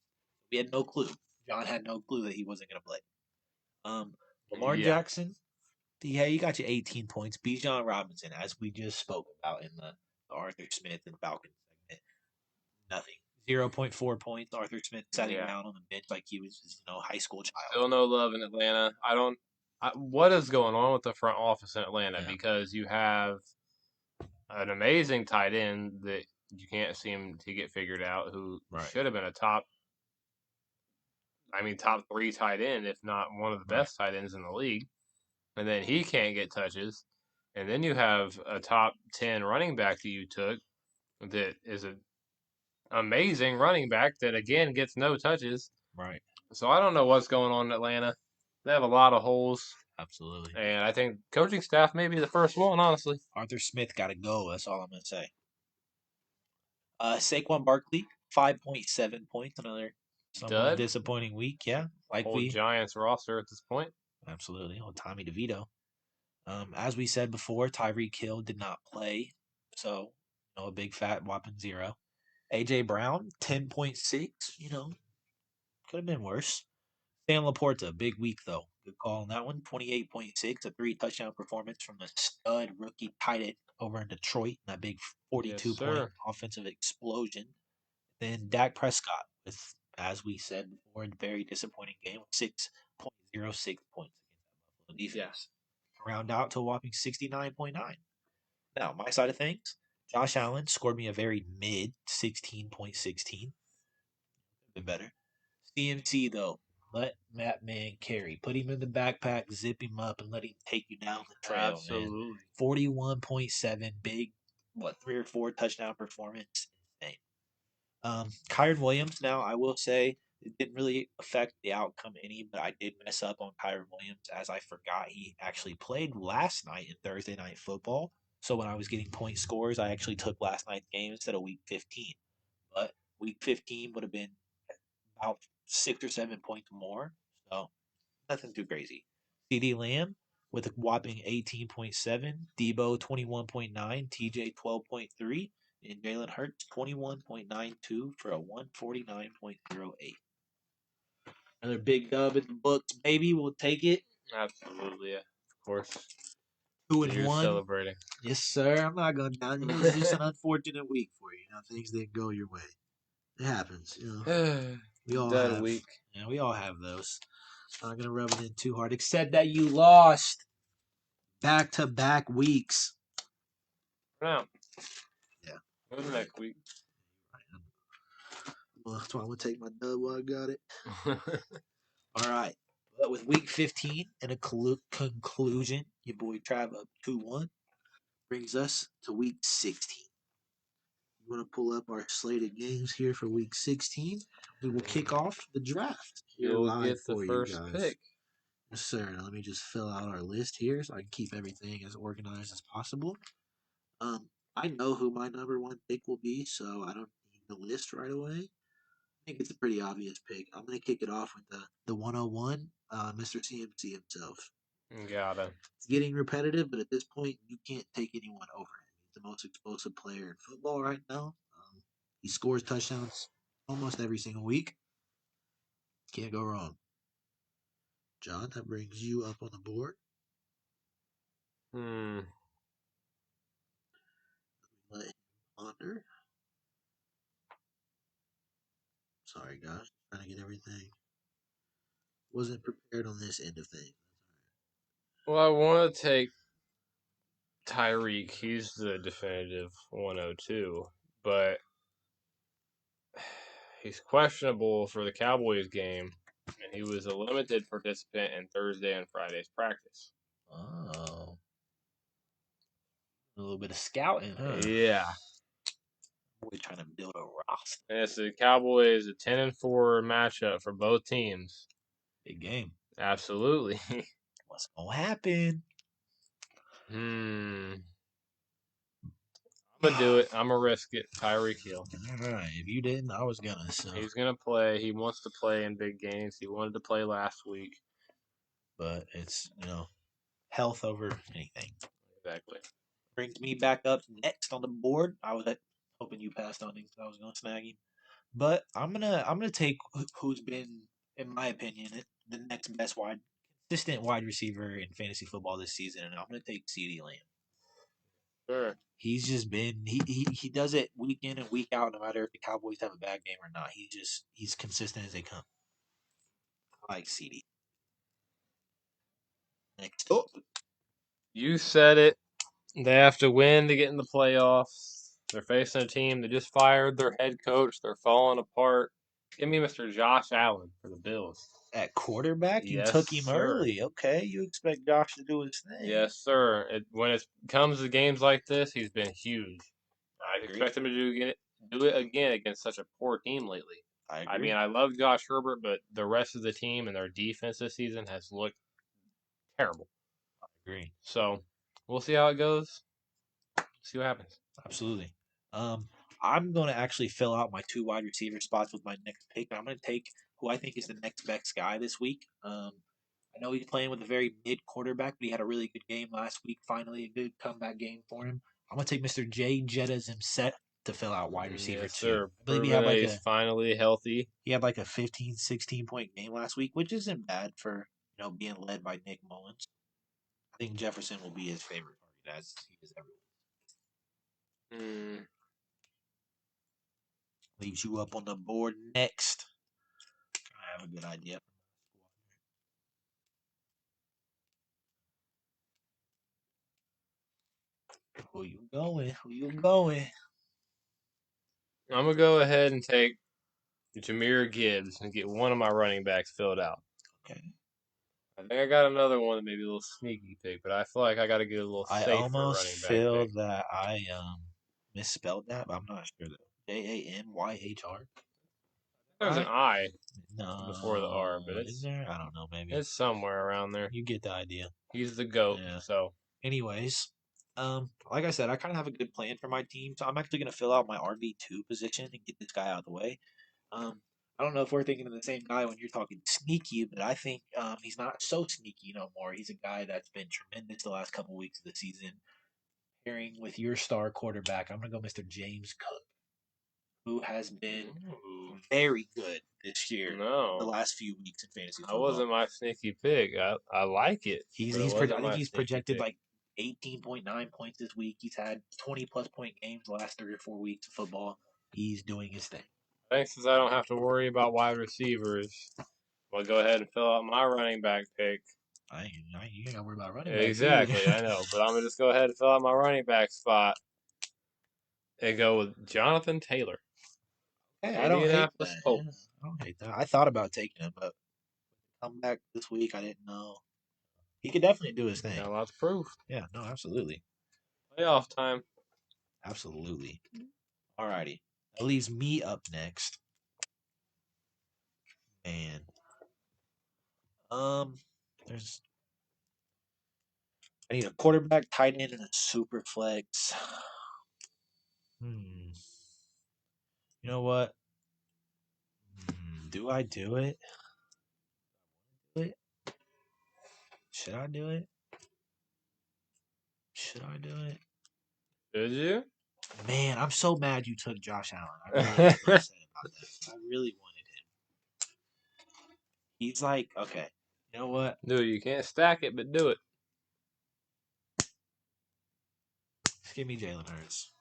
We had no clue. John had no clue that he wasn't going to play. Lamar Yeah, Jackson, yeah, you got your 18 points. Bijan Robinson, as we just spoke about in the Arthur Smith and Falcons segment, nothing. 0.4 points. Arthur Smith sitting yeah. down on the bench like he was, high school child. Still no love in Atlanta. I don't. What is going on with the front office in Atlanta? Yeah, Because you have an amazing tight end that you can't seem to get figured out, who right, should have been a top 3 tight end, if not one of the right. best tight ends in the league. And then he can't get touches. And then you have a top 10 running back that you took that is an amazing running back that, again, gets no touches. Right. So I don't know what's going on in Atlanta. They have a lot of holes. Absolutely. And I think coaching staff may be the first one, honestly. Arthur Smith got to go. That's all I'm going to say. Saquon Barkley, 5.7 points. Another somewhat Dud. disappointing week. Yeah. Like Whole we. Giants roster at this point. Absolutely. Oh, Tommy DeVito. As we said before, Tyreek Hill did not play, so a big fat whopping 0. AJ Brown 10.6. Could have been worse. Sam Laporta, big week though. Good call on that one. 28.6, a 3 touchdown performance from the stud rookie tight end over in Detroit. That big Yes, 42-point sir. offensive explosion. Then Dak Prescott with, as we said before, a very disappointing game with 6.06 points against that Buffalo defense. Round out to a whopping 69.9. Now, my side of things, Josh Allen scored me a very mid 16.16. Bit better. CMC, though, let that man carry. Put him in the backpack, zip him up, and let him take you down the trail, man. Absolutely. 41.7, big, 3 or 4 touchdown performance. Insane. Kyron Williams, now, I will say, it didn't really affect the outcome any, but I did mess up on Kyron Williams as I forgot he actually played last night in Thursday Night Football. So when I was getting point scores, I actually took last night's game instead of week 15. But week 15 would have been about 6 or 7 points more. So nothing too crazy. CD Lamb with a whopping 18.7, Debo 21.9, TJ 12.3, and Jalen Hurts 21.92 for a 149.08. Another big dub in the books, baby. We'll take it. Absolutely. Yeah. Of course. Two So and you're one. celebrating. Yes, sir. I'm not going down. It was just an unfortunate week for you. Things didn't go your way. It happens. We all Dead have. week. Yeah, we all have those. Not gonna rub it in too hard. Except that you lost back-to-back weeks. Now, Yeah. who's next week? Well, that's why I'm gonna take my dub while I got it. All right. But with week 15 and a conclusion, your boy Trav up 2-1 brings us to week 16. You want to pull up our slated games here for week 16? We will kick off the draft here You'll live get the for you first guys. pick. Yes, sir. Now let me just fill out our list here so I can keep everything as organized as possible. I know who my number one pick will be, so I don't need the list right away. I think it's a pretty obvious pick. I'm going to kick it off with the 101, Mr. CMC himself. Got it. It's getting repetitive, but at this point, you can't take anyone over him. He's the most explosive player in football right now. He scores touchdowns almost every single week. Can't go wrong. John, that brings you up on the board. Hmm. Let him ponder. Sorry, guys. Trying to get everything. Wasn't prepared on this end of things. Well, I want to take Tyreek. He's the definitive 102, but he's questionable for the Cowboys game, and he was a limited participant in Thursday and Friday's practice. Oh. A little bit of scouting, huh? Yeah. We're trying to build a roster. And it's the Cowboys, a 10-4 matchup for both teams. Big game. Absolutely. What's going to happen? I'm going to do it. I'm going to risk it. Tyreek Hill. All right. If you didn't, I was going to. So. He's going to play. He wants to play in big games. He wanted to play last week. But it's, health over anything. Exactly. Brings me back up next on the board. I was hoping you passed on him because I was going to snag him. But I'm gonna take who's been, in my opinion, the next best consistent wide receiver in fantasy football this season, and I'm gonna take CD Lamb. Sure. He's just been he does it week in and week out, no matter if the Cowboys have a bad game or not. He's consistent as they come. I like CD. Next up, You said it. They have to win to get in the playoffs. They're facing a team that just fired their head coach. They're falling apart. Give me Mr. Josh Allen for the Bills. at quarterback, you Yes, took him sir. early. Okay, you expect Josh to do his thing. Yes, sir. When it comes to games like this, he's been huge. I Agree. expect him to do it again against such a poor team lately. I I agree. mean, I love Josh Herbert, but the rest of the team and their defense this season has looked terrible. I agree. So we'll see how it goes. See what happens. Absolutely. I'm going to actually fill out my 2 wide receiver spots with my next pick. I'm going to take who I think is the next best guy this week. I I know he's playing with a very mid quarterback, but he had a really good game last week. Finally, a good comeback game for him. I'm gonna take Mr. Jay Jettas himself to fill out wide receiver Yes, two. sir. I believe Proven that he's finally healthy. he had like a 15, 16 point game last week, which isn't bad for being led by Nick Mullins. I think Jefferson will be his favorite target as he is everyone. Hmm. Leaves you up on the board next. I have a good idea. Who you going? Who you going? I'm gonna go ahead and take Jahmyr Gibbs and get one of my running backs filled out. Okay. I think I got another one that maybe a little sneaky pick, but I feel like I got to get a little I safer almost running back feel pick. that I misspelled that, but I'm not sure though. Jamyhr. There's an Right? I before the R, but No, is there? I don't know. Maybe it's somewhere around there. you get the idea. He's the GOAT, Yeah. so Anyways, like I said, I kind of have a good plan for my team, so I'm actually gonna fill out my RB2 position and get this guy out of the way. Um, I don't know if we're thinking of the same guy when you're talking sneaky, but I think he's not so sneaky no more. He's a guy that's been tremendous the last couple weeks of the season. Pairing with your star quarterback, I'm gonna go Mr. James Cook, who has been ooh, very good this year. The no, last few weeks in fantasy that football, wasn't my sneaky pick. I like it, but it I wasn't think my he's sneaky projected pick. like 18.9 points this week. He's had 20+ point games the last 3 or 4 weeks of football. He's doing his thing. I think since I don't have to worry about wide receivers, I'll go ahead and fill out my running back pick. You ain't got to worry about running backs, do you? Exactly, I know, but I'm gonna just go ahead and fill out my running back spot and go with Jonathan Taylor, Hey, I don't hate Indianapolis that. Yeah, Colts. I don't hate that. I thought about taking him, but come back this week, I didn't know. He could definitely do his thing. Got lots of proof. Yeah, no, absolutely. Playoff time. Absolutely. Alrighty. That leaves me up next. And um there's I need a quarterback, tight end, and a super flex. Hmm. You know what? Do I do it? Should I do it? Should I do it? Did you? Man, I'm so mad you took Josh Allen. I really am upset about that. I really wanted him. He's like, okay, you know what? Dude, you can't stack it, but do it. Just give me Jalen Hurts.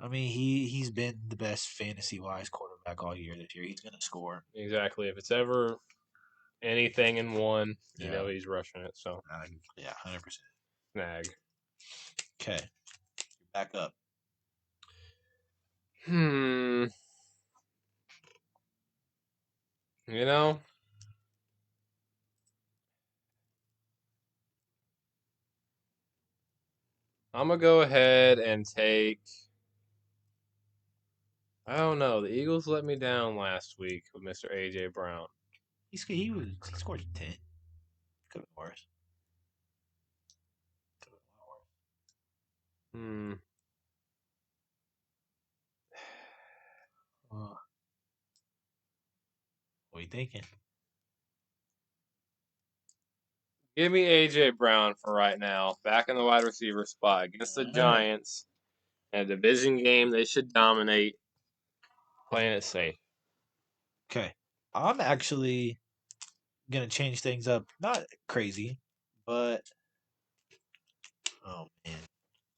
I mean, he's been the best fantasy wise quarterback all year this year. He's gonna score. Exactly. If it's ever anything in one, you Yeah, know he's rushing it. So yeah, 100%. snag. Okay, back up. Hmm. You know, I'm gonna go ahead and take. I don't know. The Eagles let me down last week with Mr. AJ Brown. He scored 10. Could have been worse. Could have been a lot Hmm. worse. What are you thinking? Give me AJ Brown for right now. Back in the wide receiver spot against the All right. Giants. In a division game, they should dominate. Playing it safe. Okay. I'm actually gonna change things up. Not crazy, but oh man,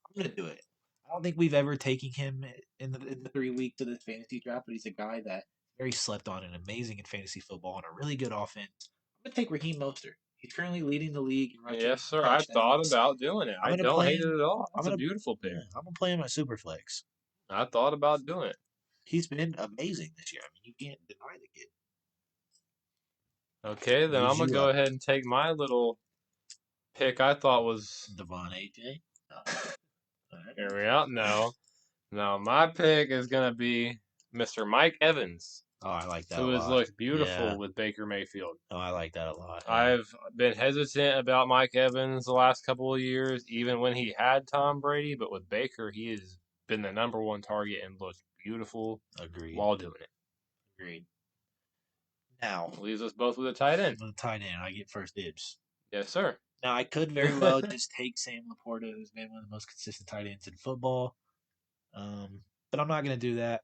I'm gonna do it. I don't think we've ever taken him in the 3 weeks of this fantasy draft, but he's a guy that very slept on and amazing in fantasy football and a really good offense. I'm gonna take Raheem Mostert. He's currently leading the league in rushing Yes, sir. I thought touchdowns. about doing it. I'm I gonna don't play hate it him. at all. I'm That's a gonna beautiful pick. yeah, I'm gonna play him at Superflex. I thought about doing it. He's been amazing this year. I mean, you can't deny the kid. Okay, then Leaves I'm gonna you go up, ahead and take my little pick. I thought was Devon AJ. No. here we are. No, my pick is gonna be Mr. Mike Evans, Oh, I like that a who has lot. looked Yeah. beautiful with Baker Mayfield. Oh, I like that a lot. Yeah. I've been hesitant about Mike Evans the last couple of years, even when he had Tom Brady, but with Baker, he has been the number one target and looked beautiful Agreed. while doing it. Agreed. Now, Leaves us both with a tight end. I'm the tight end. I get first dibs. Yes, sir. Now, I could very well just take Sam Laporta, who's been one of the most consistent tight ends in football. But I'm not going to do that.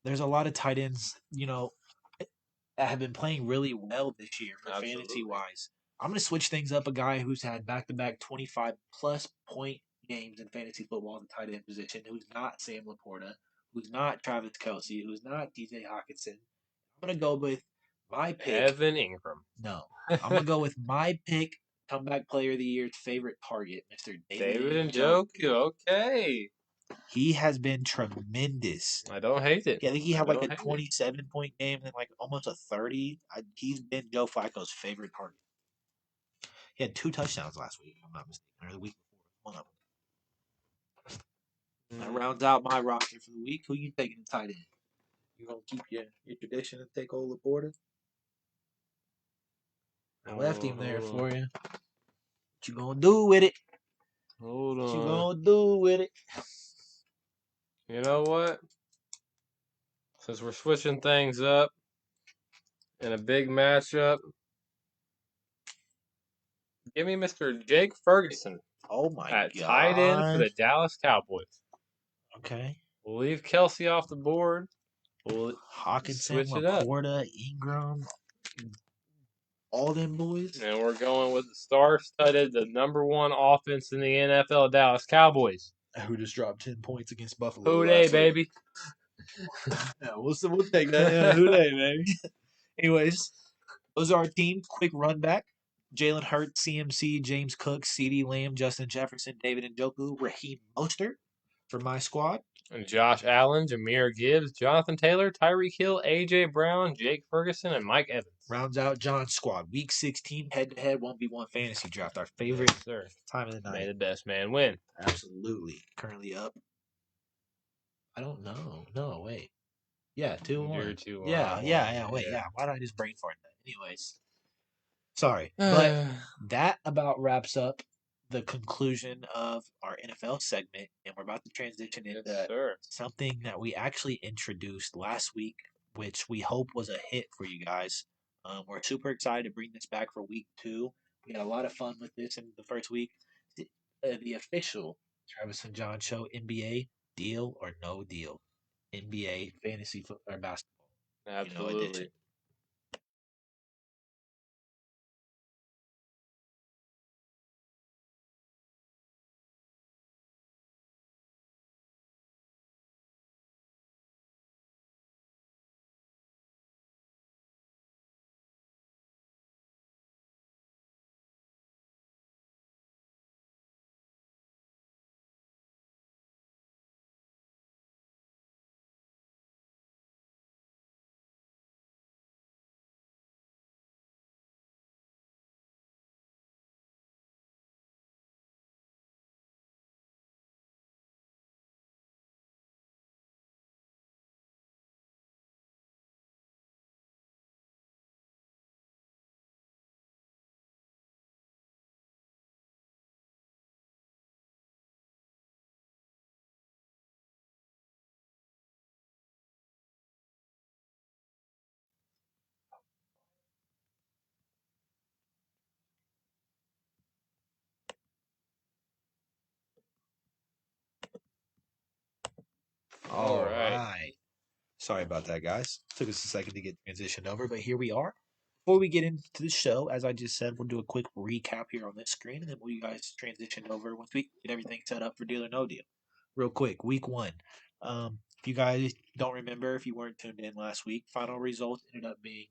There's a lot of tight ends, that have been playing really well this year for fantasy Absolutely. wise. I'm going to switch things up. A guy who's had back to back 25 plus point games in fantasy football in the tight end position, who's not Sam Laporta, who's not Travis Kelsey, who's not DJ Hawkinson. I'm going to go with my pick. Evan Ingram. No, I'm going to go with my pick, comeback player of the year's favorite target, Mr. David Njoku. Okay. He has been tremendous. I don't hate it. Yeah, I think he had like a hate it. 27-point game and like almost a 30. He's been Joe Flacco's favorite target. He had 2 touchdowns last week, if I'm not mistaken, or the week before. One of them. That rounds out my roster for the week. Who you taking the tight end? You gonna keep your tradition and take old Laporta? I left him there for you. What you gonna do with it? Hold on. What you gonna do with it? You know what? Since we're switching things up in a big matchup, give me Mr. Jake Ferguson. Oh my at god! Tight end for the Dallas Cowboys. Okay. We'll leave Kelsey off the board. We'll Hawkinson, switch it up. Laporta, Ingram, all them boys. And we're going with the star-studded, the number 1 offense in the NFL, Dallas Cowboys. Who just dropped 10 points against Buffalo? Who dey, baby? Yeah, we'll take that. Yeah, who dey, baby? Anyways, those are our team. Quick run back. Jalen Hurts, CMC, James Cook, CeeDee Lamb, Justin Jefferson, David Njoku, Raheem Mostert for my squad. And Josh Allen, Jahmyr Gibbs, Jonathan Taylor, Tyreek Hill, A.J. Brown, Jake Ferguson, and Mike Evans. Rounds out John's squad. Week 16, head-to-head 1v1 fantasy draft. Our favorite time of the night. May the best man win. Absolutely. Currently up. I don't know. No, wait. Yeah, 2-1. Yeah. Wait, yeah. Why did I just brain fart that? Anyways. Sorry. But that about wraps up the conclusion of our NFL segment, and we're about to transition into something that we actually introduced last week, which we hope was a hit for you guys. We're super excited to bring this back for week 2. We had a lot of fun with this in the first week. The official Travis and Jon Show NBA Deal or No Deal. NBA fantasy football or basketball. Absolutely. Edition. All right. Sorry about that, guys. Took us a second to get transitioned over, but here we are. Before we get into the show, as I just said, we'll do a quick recap here on this screen, and then we'll you guys transition over once we get everything set up for Deal or No Deal. Real quick, week 1. If you guys don't remember, if you weren't tuned in last week, final results ended up being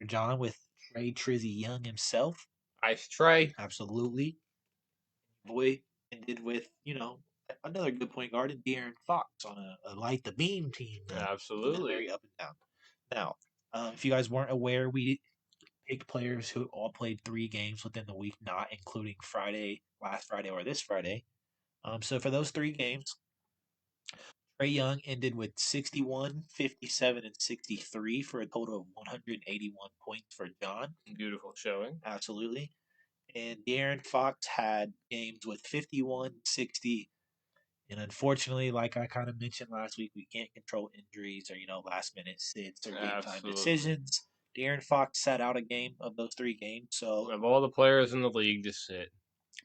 John with Trey Trizzy Young himself. Ice Trey. Absolutely. Boy ended with, another good point guard in De'Aaron Fox on a light the beam team. Absolutely. Very up and down. Now, if you guys weren't aware, we picked players who all played 3 games within the week, not including last Friday or this Friday. So for those 3 games, Trey Young ended with 61, 57, and 63 for a total of 181 points for John. Beautiful showing. Absolutely. And De'Aaron Fox had games with 51, 60, and unfortunately, like I kind of mentioned last week, we can't control injuries or, last minute sits or game time decisions. De'Aaron Fox sat out a game of those 3 games, so Of all the players in the league to sit,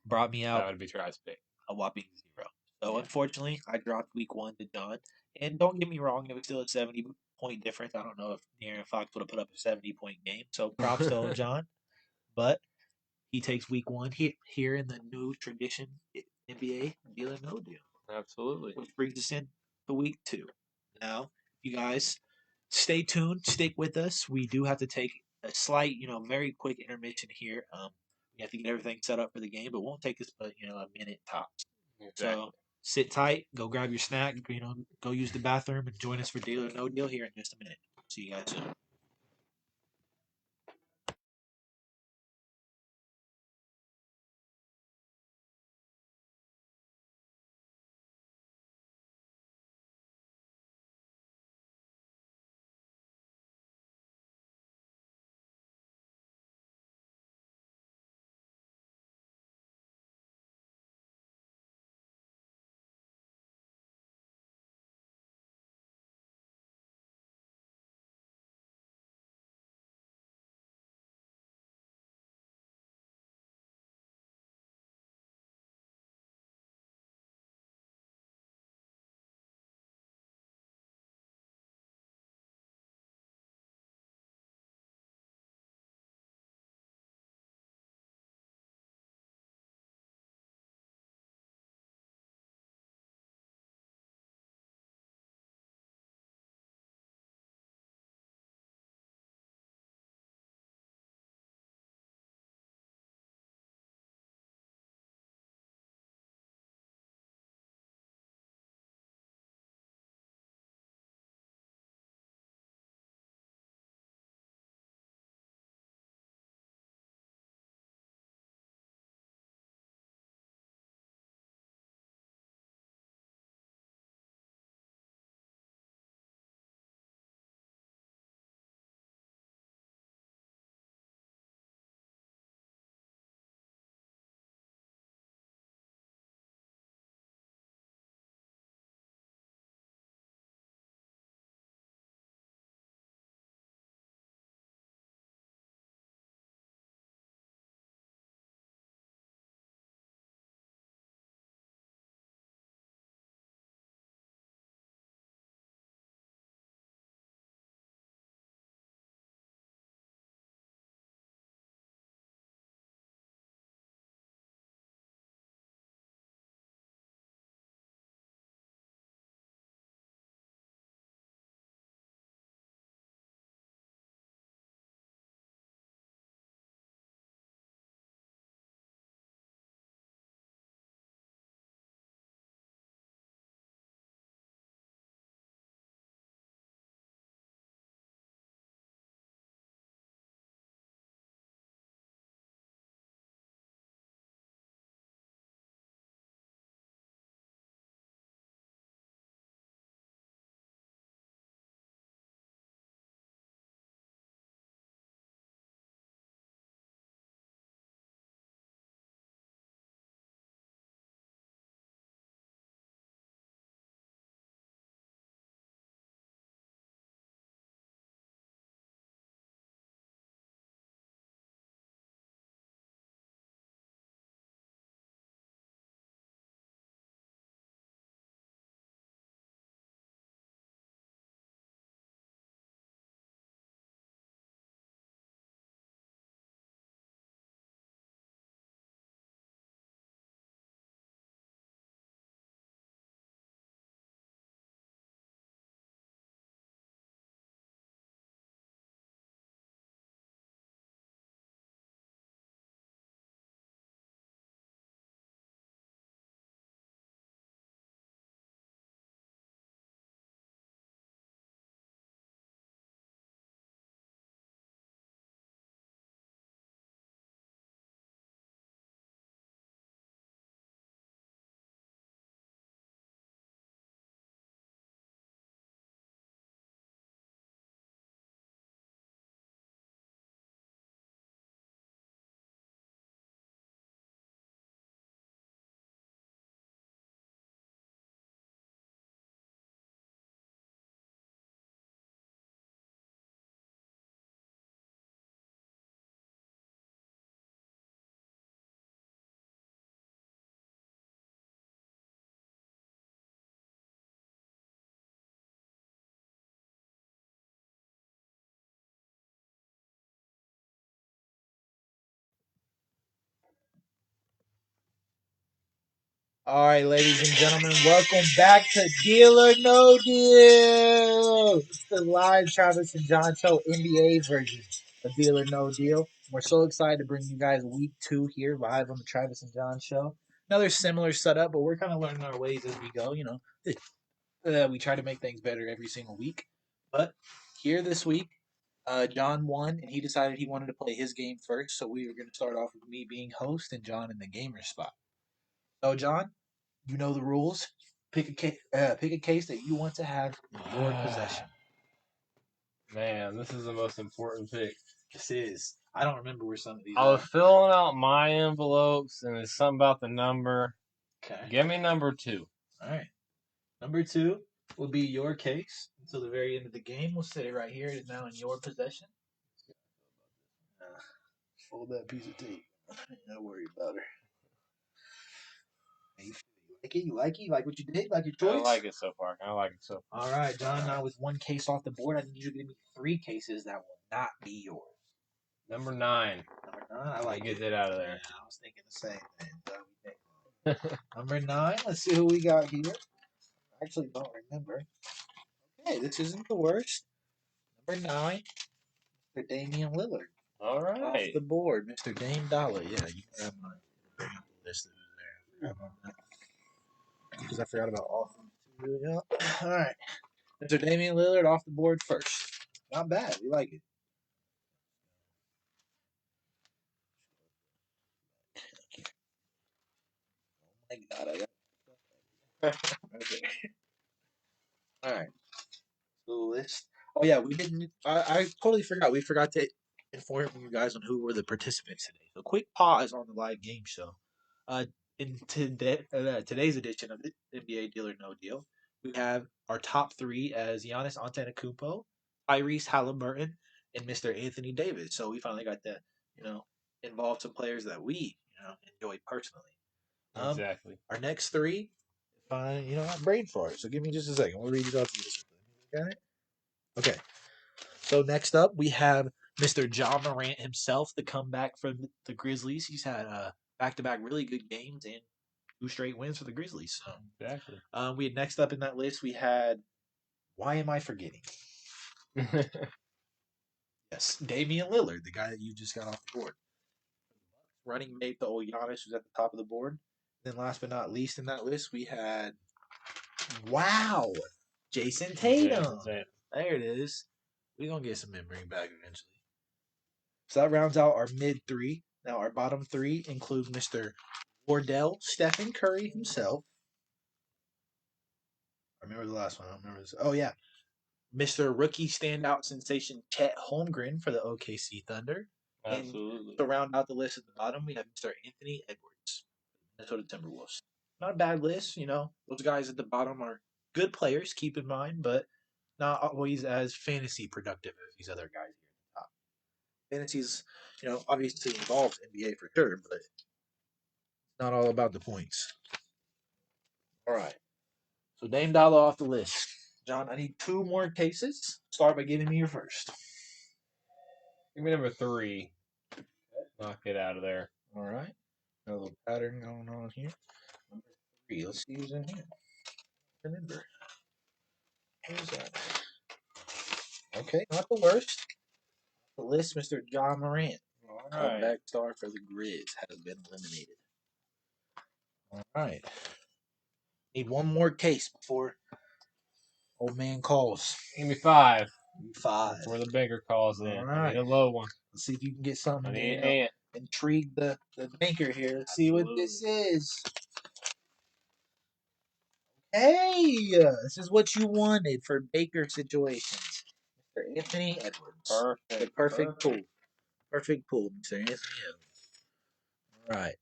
brought me that out would be Tri's pick. a whopping 0. So Yeah. unfortunately, I dropped week 1 to John. And don't get me wrong, it was still a 70-point difference. I don't know if De'Aaron Fox would have put up a 70-point game. So props to John. But he takes week 1 here in the new tradition NBA deal or no deal, Absolutely. which brings us in to week 2. Now, you guys, stay tuned, stick with us. We do have to take a slight, very quick intermission here. We have to get everything set up for the game, but it won't take us but a minute tops. So Exactly. sit tight, go grab your snack, go use the bathroom, and join us for Deal or No Deal here in just a minute. See you guys soon. All right, ladies and gentlemen, welcome back to Deal or No Deal. It's the live Travis and Jon Show NBA version of Deal or No Deal. We're so excited to bring you guys week 2 here live on the Travis and Jon Show. Another similar setup, but we're kind of learning our ways as we go. We try to make things better every single week. But here this week, John won, and he decided he wanted to play his game first. So we were going to start off with me being host and John in the gamer spot. So, John, you know the rules. Pick a case that you want to have in your possession. Man, this is the most important pick. This is. I don't remember where some of these I are. was filling out my envelopes, and it's something about the number. Okay. Give me number 2. All right. Number 2 will be your case until the very end of the game. We'll sit it right here. It is now in your possession. Fold that piece of tape. Don't worry about her. You like it? You like it? You like what you did? Like your choice? I like it so far. All right, John. Now with one case off the board, I need you to give me 3 cases that will not be yours. Number 9. Number 9. I like Get it out of there. Yeah, I was thinking the same thing. Number 9. Let's see who we got here. I actually don't remember. Okay, this isn't the worst. Number 9, Mr. Damian Lillard. All right. Off the board, Mr. Dame Dollar. Yeah, you can have mine. Bring up the list of who's there. Because I forgot about offense too. Yeah. All right. Mr. Damian Lillard off the board first. Not bad. We like it. Oh my God, I got okay. All right. The list. Oh yeah, we didn't. I totally forgot. We forgot to inform you guys on who were the participants today. So quick pause on the live game show. In today's edition of the NBA Deal or No Deal, we have our top 3 as Giannis Antetokounmpo, Tyrese Halliburton, and Mr. Anthony Davis. So we finally got to involve some players that we enjoy personally. Exactly. Our next 3, fine. I'm brain fart. So give me just a second. We'll read it off to you. Got it? Okay. So next up, we have Mr. John Morant himself, the comeback from the Grizzlies. He's had back-to-back really good games and 2 straight wins for the Grizzlies. So Exactly. we had next up in that list, we had, why am I forgetting? Yes, Damian Lillard, the guy that you just got off the board. Running mate, the old Giannis, who's at the top of the board. Then last but not least in that list, we had, wow, Jason Tatum. There it is. We're going to get some memory back eventually. So that rounds out our mid 3. Now our bottom 3 include Mr. Wardell Stephen Curry himself. I remember the last one. I don't remember this. Oh, yeah. Mr. Rookie Standout Sensation Chet Holmgren for the OKC Thunder. Absolutely. And to round out the list at the bottom, we have Mr. Anthony Edwards, Minnesota Timberwolves. Not a bad list, Those guys at the bottom are good players, keep in mind, but not always as fantasy productive as these other guys here at the top. Fantasy's, obviously involves NBA for sure, but it's not all about the points. All right. So Dame Dollar off the list. John, I need 2 more cases. Start by giving me your first. Give me number 3. Knock it out of there. All right. Got a little pattern going on here. Number 3. Let's see who's in here. Remember. Who's that? Okay, not the worst. The list, Mr. John Morant. All right. Comeback star for the Grizz has been eliminated. All right. Need 1 more case before old man calls. Give me 5. 5. Before the banker calls in. All I right. need a low one. Let's see if you can get something. I need an ant. Intrigue the banker here. Let's see what this is. Hey, this is what you wanted for Baker situations. Mr. Anthony Edwards. Perfect. The perfect pool. Perfect pool, Mr. Anthony Edwards. All right.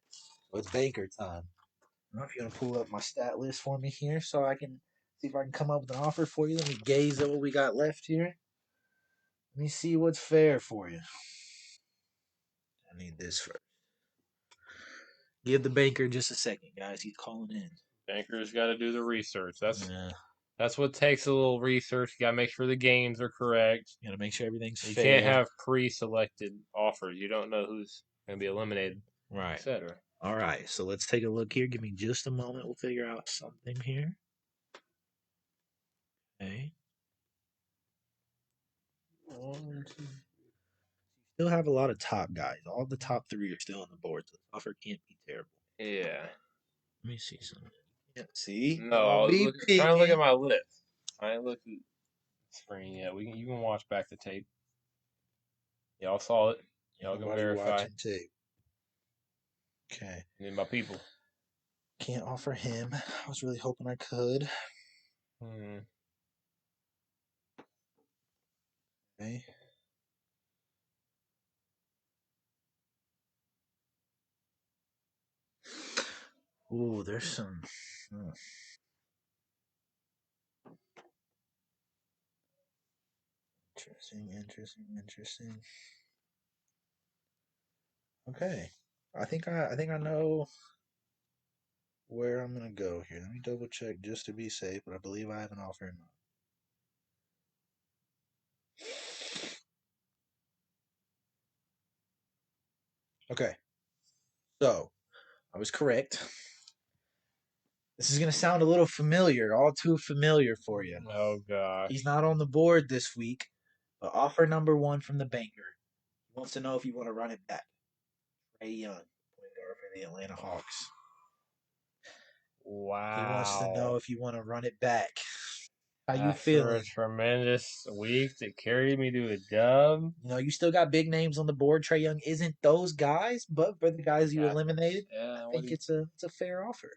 So it's Baker time. I don't know if you're going to pull up my stat list for me here so I can see if I can come up with an offer for you. Let me gaze at what we got left here. Let me see what's fair for you. I need this first. Give the banker just a second, guys. He's calling in. Banker's got to do the research. That's what takes a little research. You got to make sure the games are correct. You got to make sure everything's You fair. can't have pre-selected offers. You don't know who's going to be eliminated, right? Etc. All right, so let's take a look here. Give me just a moment. We'll figure out something here. Okay. One, two. Still have a lot of top guys. All the top three are still on the board, so the offer can't be terrible. Yeah. Let me see something. Yeah, see? No, I was trying to look at my list. I ain't looked at the screen yet. You can watch back the tape. Y'all saw it. Y'all can verify. Watching tape. Okay. And my people. Can't offer him. I was really hoping I could. Okay. Ooh, there's some. Interesting. Okay. I think I know where I'm gonna go here. Let me double check just to be safe, but I believe I have an offer in mind. Okay. So I was correct. This is gonna sound a little familiar, all too familiar for you. Oh gosh. He's not on the board this week, but offer number one from the banker. He wants to know if you want to run it back. Trae Young, point guard for the Atlanta Hawks. Wow. He wants to know if you want to run it back. How you After feeling? a tremendous week that carried me to a dub. You know, you still got big names on the board. Trae Young isn't those guys, but for the guys you eliminated, I think it's a fair offer.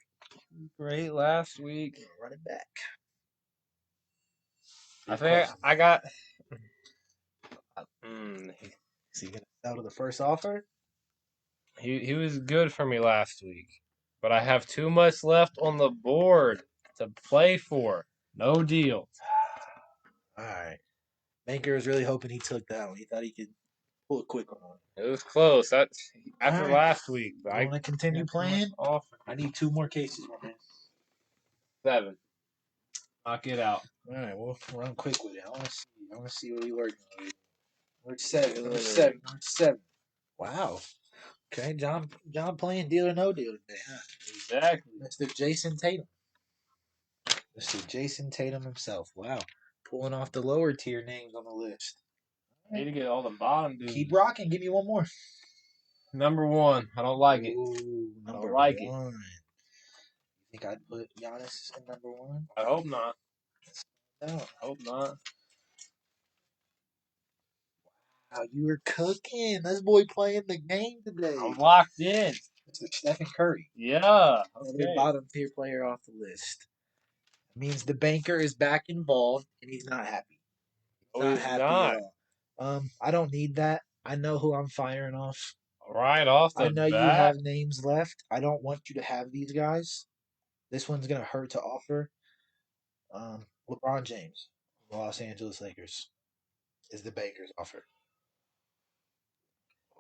Great last week. Run it back. I think I got. Is he gonna sell to the first offer? He was good for me last week, but I have too much left on the board to play for. No deal. All right. Banker was really hoping he took that one. He thought he could pull a quick one. It was close. That's after last week. You want to continue playing? I need 2 more cases, my man. 7. Knock it out. All right, we'll run quick with it. I want to see what he working on. Number 7. Wow. Okay, John playing deal or no deal today, huh? Exactly. Mr. Jason Tatum. Mr. Jason Tatum himself. Wow. Pulling off the lower tier names on the list. I need to get all the bottom dudes. Keep rocking. Give me one more. Number 1. I don't like it. I don't like it. You think I'd put Giannis in number 1? I hope not. No. I hope not. Wow, you were cooking. This boy playing the game today. I'm locked in. Mr. Stephen Curry. Yeah. Another bottom tier player off the list. It means the banker is back involved and he's not happy. He's not happy at all. I don't need that. I know who I'm firing off. Right off the bat. I know you have names left. I don't want you to have these guys. This one's gonna hurt to offer. LeBron James, Los Angeles Lakers, is the banker's offer.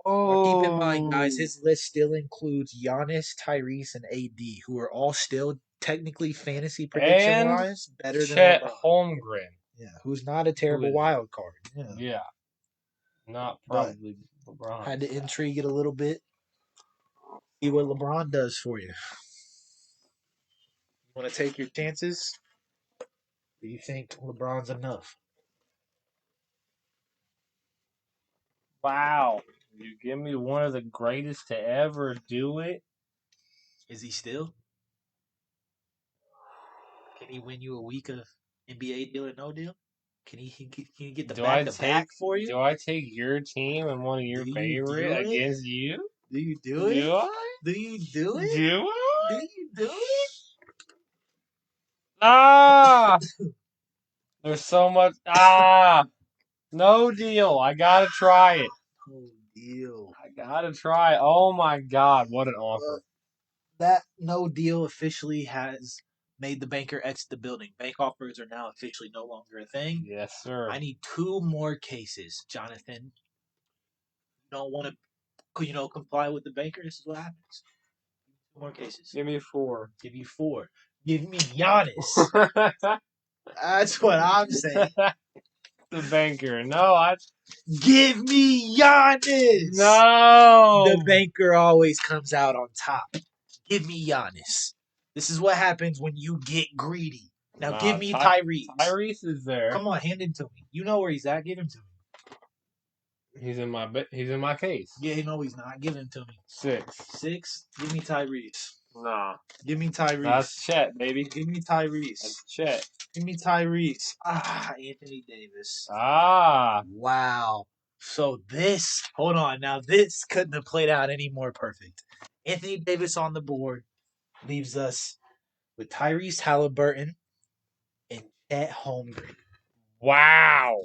Now keep in mind, guys, his list still includes Giannis, Tyrese, and AD, who are all still technically fantasy prediction-wise better than Chet LeBron. Holmgren. Yeah, who's not a terrible wild card. Yeah. Not probably LeBron. Had to intrigue it a little bit. See what LeBron does for you. You want to take your chances? Do you think LeBron's enough? Wow. You give me one of the greatest to ever do it? Is he still? Can he win you a week of NBA deal or no deal? Can he get the back-to-back for you? Do I take your team and one of your favorite against you? Do you do it? Do I? Do you do it? Do I? Do you do it? Ah! There's so much. Ah! No deal. I gotta try it. No deal. I gotta try it. Oh my god, what an offer. That no deal officially has made the banker exit the building. Bank offers are now officially no longer a thing. Yes, sir. I need 2 more cases, Jonathan. You don't want to, comply with the banker. This is what happens. 2 more cases. Give me 4. Give you 4. Give me Giannis. That's what I'm saying. the banker. No, Give me Giannis. no. The banker always comes out on top. Give me Giannis. This is what happens when you get greedy. Now give me Tyrese. Tyrese is there. Come on, hand him to me. You know where he's at. Give him to me. He's in my case. Yeah, no, he's not. Give him to me. 6. 6. Give me Tyrese. Nah. Give me Tyrese. That's Chet, baby. Give me Tyrese. That's Chet. Give me Tyrese. Anthony Davis. Wow. So hold on. Now this couldn't have played out any more perfect. Anthony Davis on the board leaves us with Tyrese Halliburton and Chet Holmgren. Wow.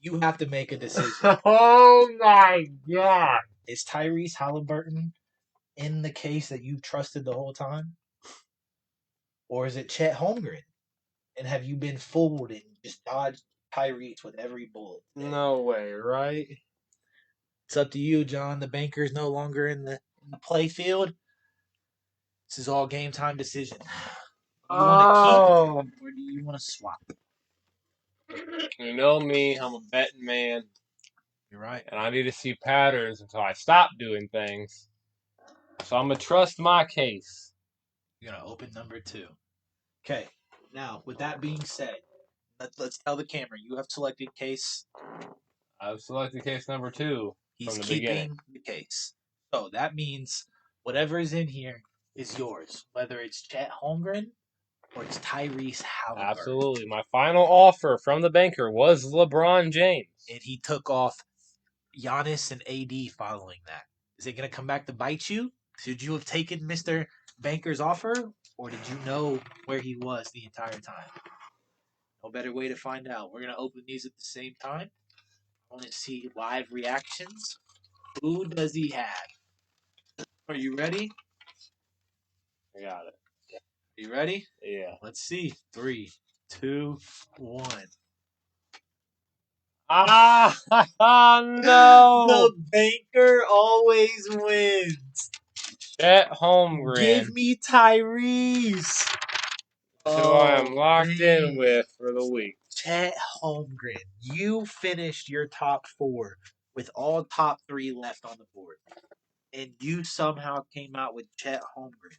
You have to make a decision. Oh my God. Is Tyrese Halliburton in the case that you trusted the whole time? Or is it Chet Holmgren? And have you been fooled and just dodged Tyrese with every bullet? No way, right? It's up to you, John. The banker's no longer in the play field. This is all game time decision. Do you want to keep or do you want to swap? You know me, I'm a betting man. You're right. And I need to see patterns until I stop doing things. So I'm going to trust my case. You're going to open number 2. Okay. Now, with that being said, let's tell the camera. You have selected case. I've selected case number 2 He's from the keeping beginning. the case. So that means whatever is in here is yours. Whether it's Chet Holmgren or it's Tyrese Halliburton. Absolutely. My final offer from the banker was LeBron James. And he took off Giannis and AD following that. Is it going to come back to bite you? Should you have taken Mr. Banker's offer? Or did you know where he was the entire time? No better way to find out. We're going to open these at the same time. I want to see live reactions. Who does he have? Are you ready? I got it. Are you ready? Yeah. Let's see. 3, 2, 1. No! The banker always wins. Chet Holmgren. Give me Tyrese. Who I am locked in with for the week. Chet Holmgren. You finished your top 4 with all top 3 left on the board. And you somehow came out with Chet Holmgren.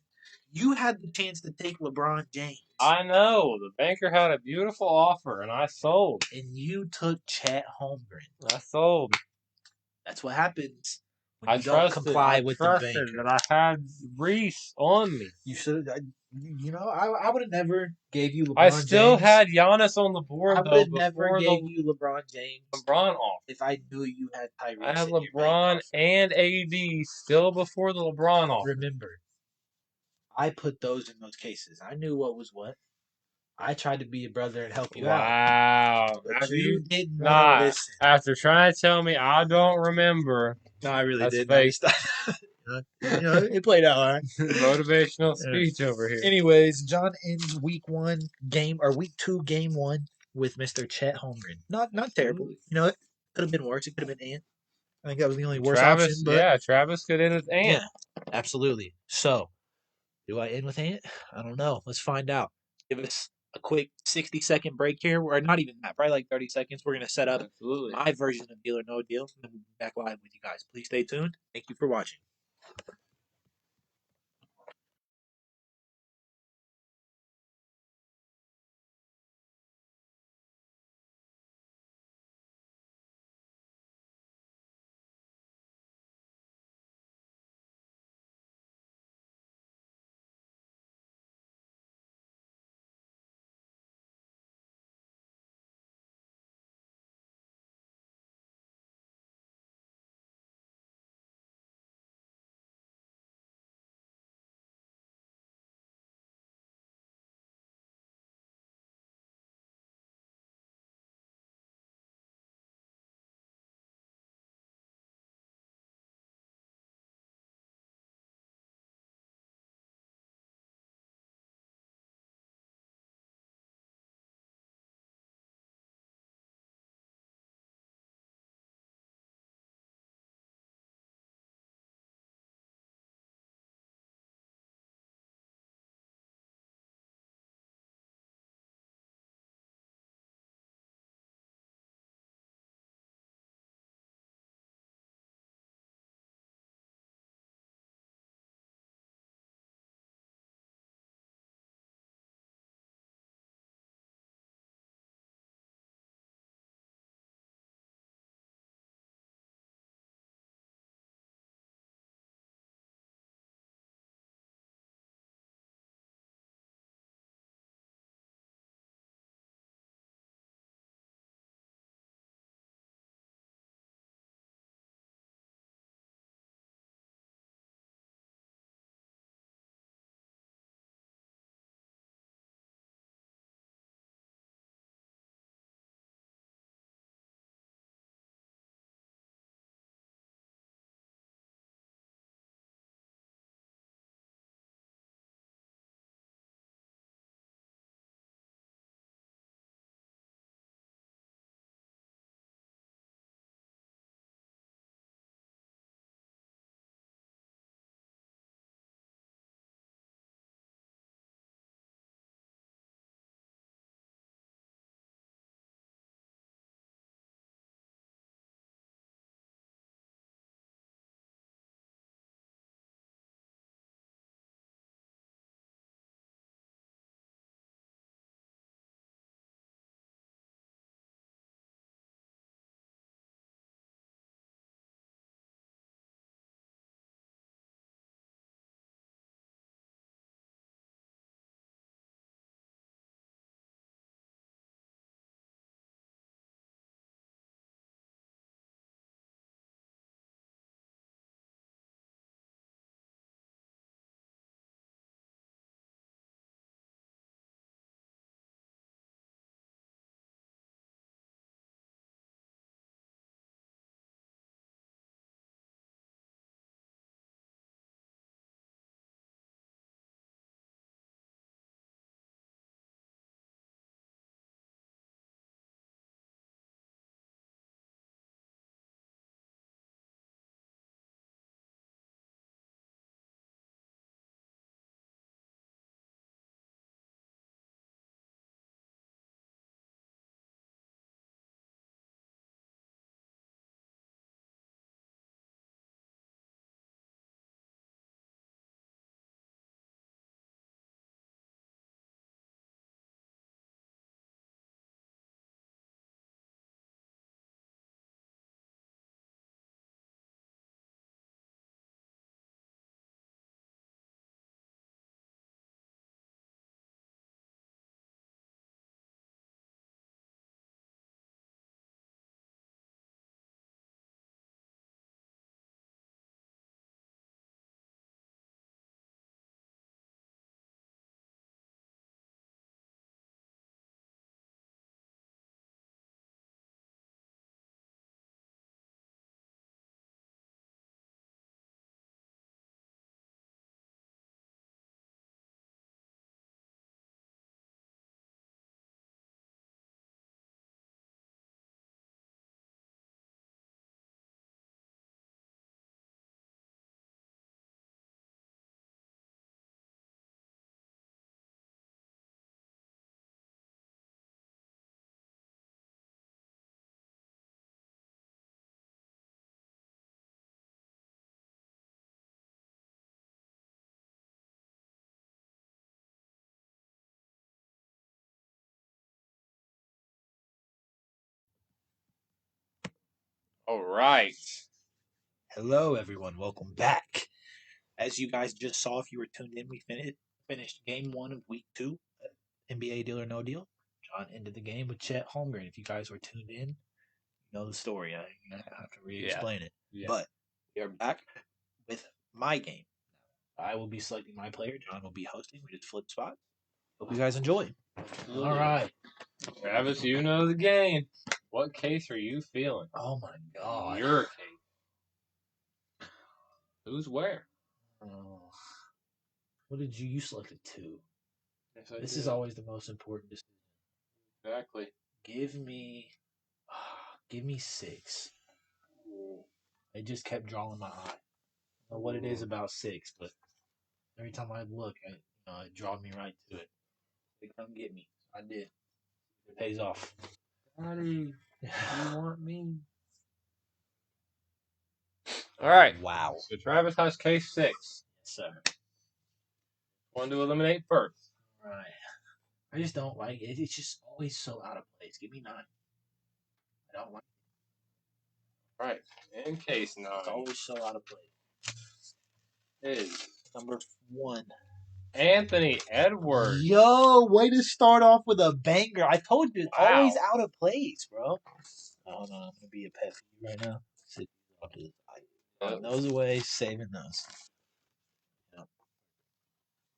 You had the chance to take LeBron James. I know. The banker had a beautiful offer, and I sold. And you took Chet Holmgren. I sold. That's what happens when I you don't comply with the banker. That I had Reese on me. You should have. I would have never gave you LeBron I still James. had Giannis on the board, I though, would have never before gave you LeBron James. LeBron offer. If I knew you had Tyrese. I had LeBron and AD still before the LeBron offer. Remember, I put those in those cases. I knew what was what. I tried to be a brother and help you out. Wow. But you didn't want to listen. After trying to tell me I don't remember. No, I really did. Fake. It played out all right. Motivational speech over here. Anyways, John ends week 2, game 1 with Mr. Chet Holmgren. Not terrible. It could have been worse. It could have been Ant. I think that was the only worst option. But Travis could end with Ant. Yeah, absolutely. So, do I end with Ant? I don't know. Let's find out. Give us a quick 60-second break here, or not even that, probably like 30 seconds. We're going to set up my version of Deal or No Deal, and then we'll be back live with you guys. Please stay tuned. Thank you for watching. All right. Hello, everyone. Welcome back. As you guys just saw, if you were tuned in, we finished game 1 of week 2, NBA Deal or No Deal. John ended the game with Chet Holmgren. If you guys were tuned in, you know the story. I have to re-explain it. Yeah. But we are back with my game. I will be selecting my player. John will be hosting. We just flip spots. Hope you guys enjoy. Absolutely. All right. Travis, you know the game. What case are you feeling? Oh my God. Your case. Who's where? Oh. What did you? You selected 2. Yes, This is always the most important decision. Exactly. Give me 6. It just kept drawing my eye. I don't know what it is about 6, but every time I look, it draws me right to it. They come get me. I did. It pays off. Daddy, you want me? All right. Wow. So Travis has case 6. Yes, sir. One to eliminate first. All right. I just don't like it. It's just always so out of place. Give me 9. I don't like All right. In case 9. It's always so out of place. Is Number 1. Anthony Edwards. Yo, way to start off with a banger. I told you, it's Wow. always out of place, bro. Hold on, I'm going to be a pet for you right now. Sit off to the side. Throwing those away, saving those. Yep.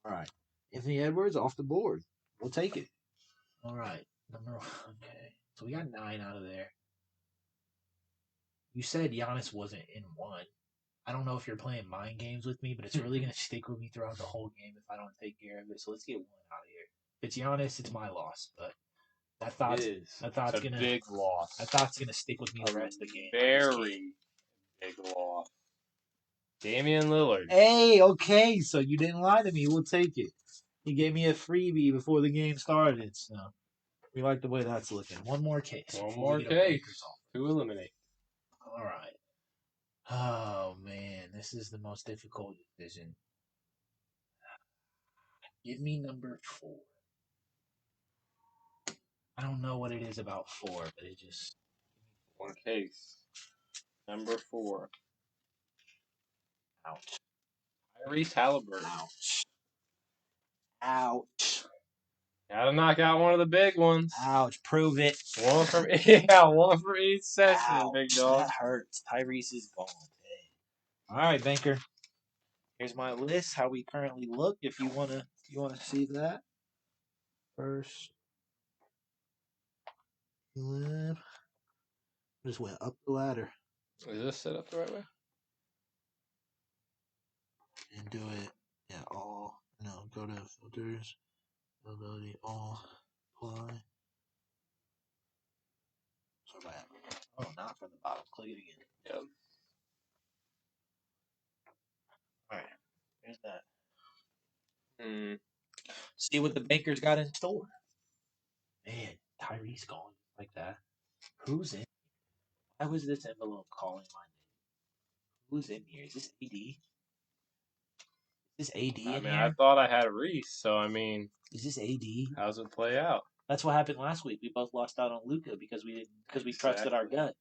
All right. Anthony Edwards off the board. We'll take it. All right. Okay. So we got 9 out of there. You said Giannis wasn't in 1. I don't know if you're playing mind games with me, but it's really going to stick with me throughout the whole game if I don't take care of it. So let's get 1 out of here. If it's Giannis, it's my loss. But that thought's gonna big loss. That thought's gonna stick with me the rest of the game. Very big loss. Damian Lillard. Hey, okay, so you didn't lie to me. We'll take it. You gave me a freebie before the game started, so we like the way that's looking. One more case. One more case to eliminate. All right. Oh man, this is the most difficult decision. Give me number 4. I don't know what it is about 4, but it just... One case. Number 4. Ouch. Tyrese Halliburton. Ouch. Gotta knock out one of the big ones. Ouch. Prove it. One from each session, Ouch. big dog. That hurts. Tyrese is gone. All right, Banker. Here's my list. How we currently look. If you wanna see that first. Just went up the ladder. Is this set up the right way? And do it. Yeah, all. No, go to filters. Availability, all. Apply. Sorry about that. Oh, not from the bottom. Click it again. Yep. Alright. Here's that. See what the Bankers got in store. Man, Tyrese gone like that. Who's in? Why was this envelope calling my name? Who's in here? Is this AD? Is this AD in here? I thought I had Reese, so is this AD? How's it play out? That's what happened last week. We both lost out on Luka because we trusted our gut.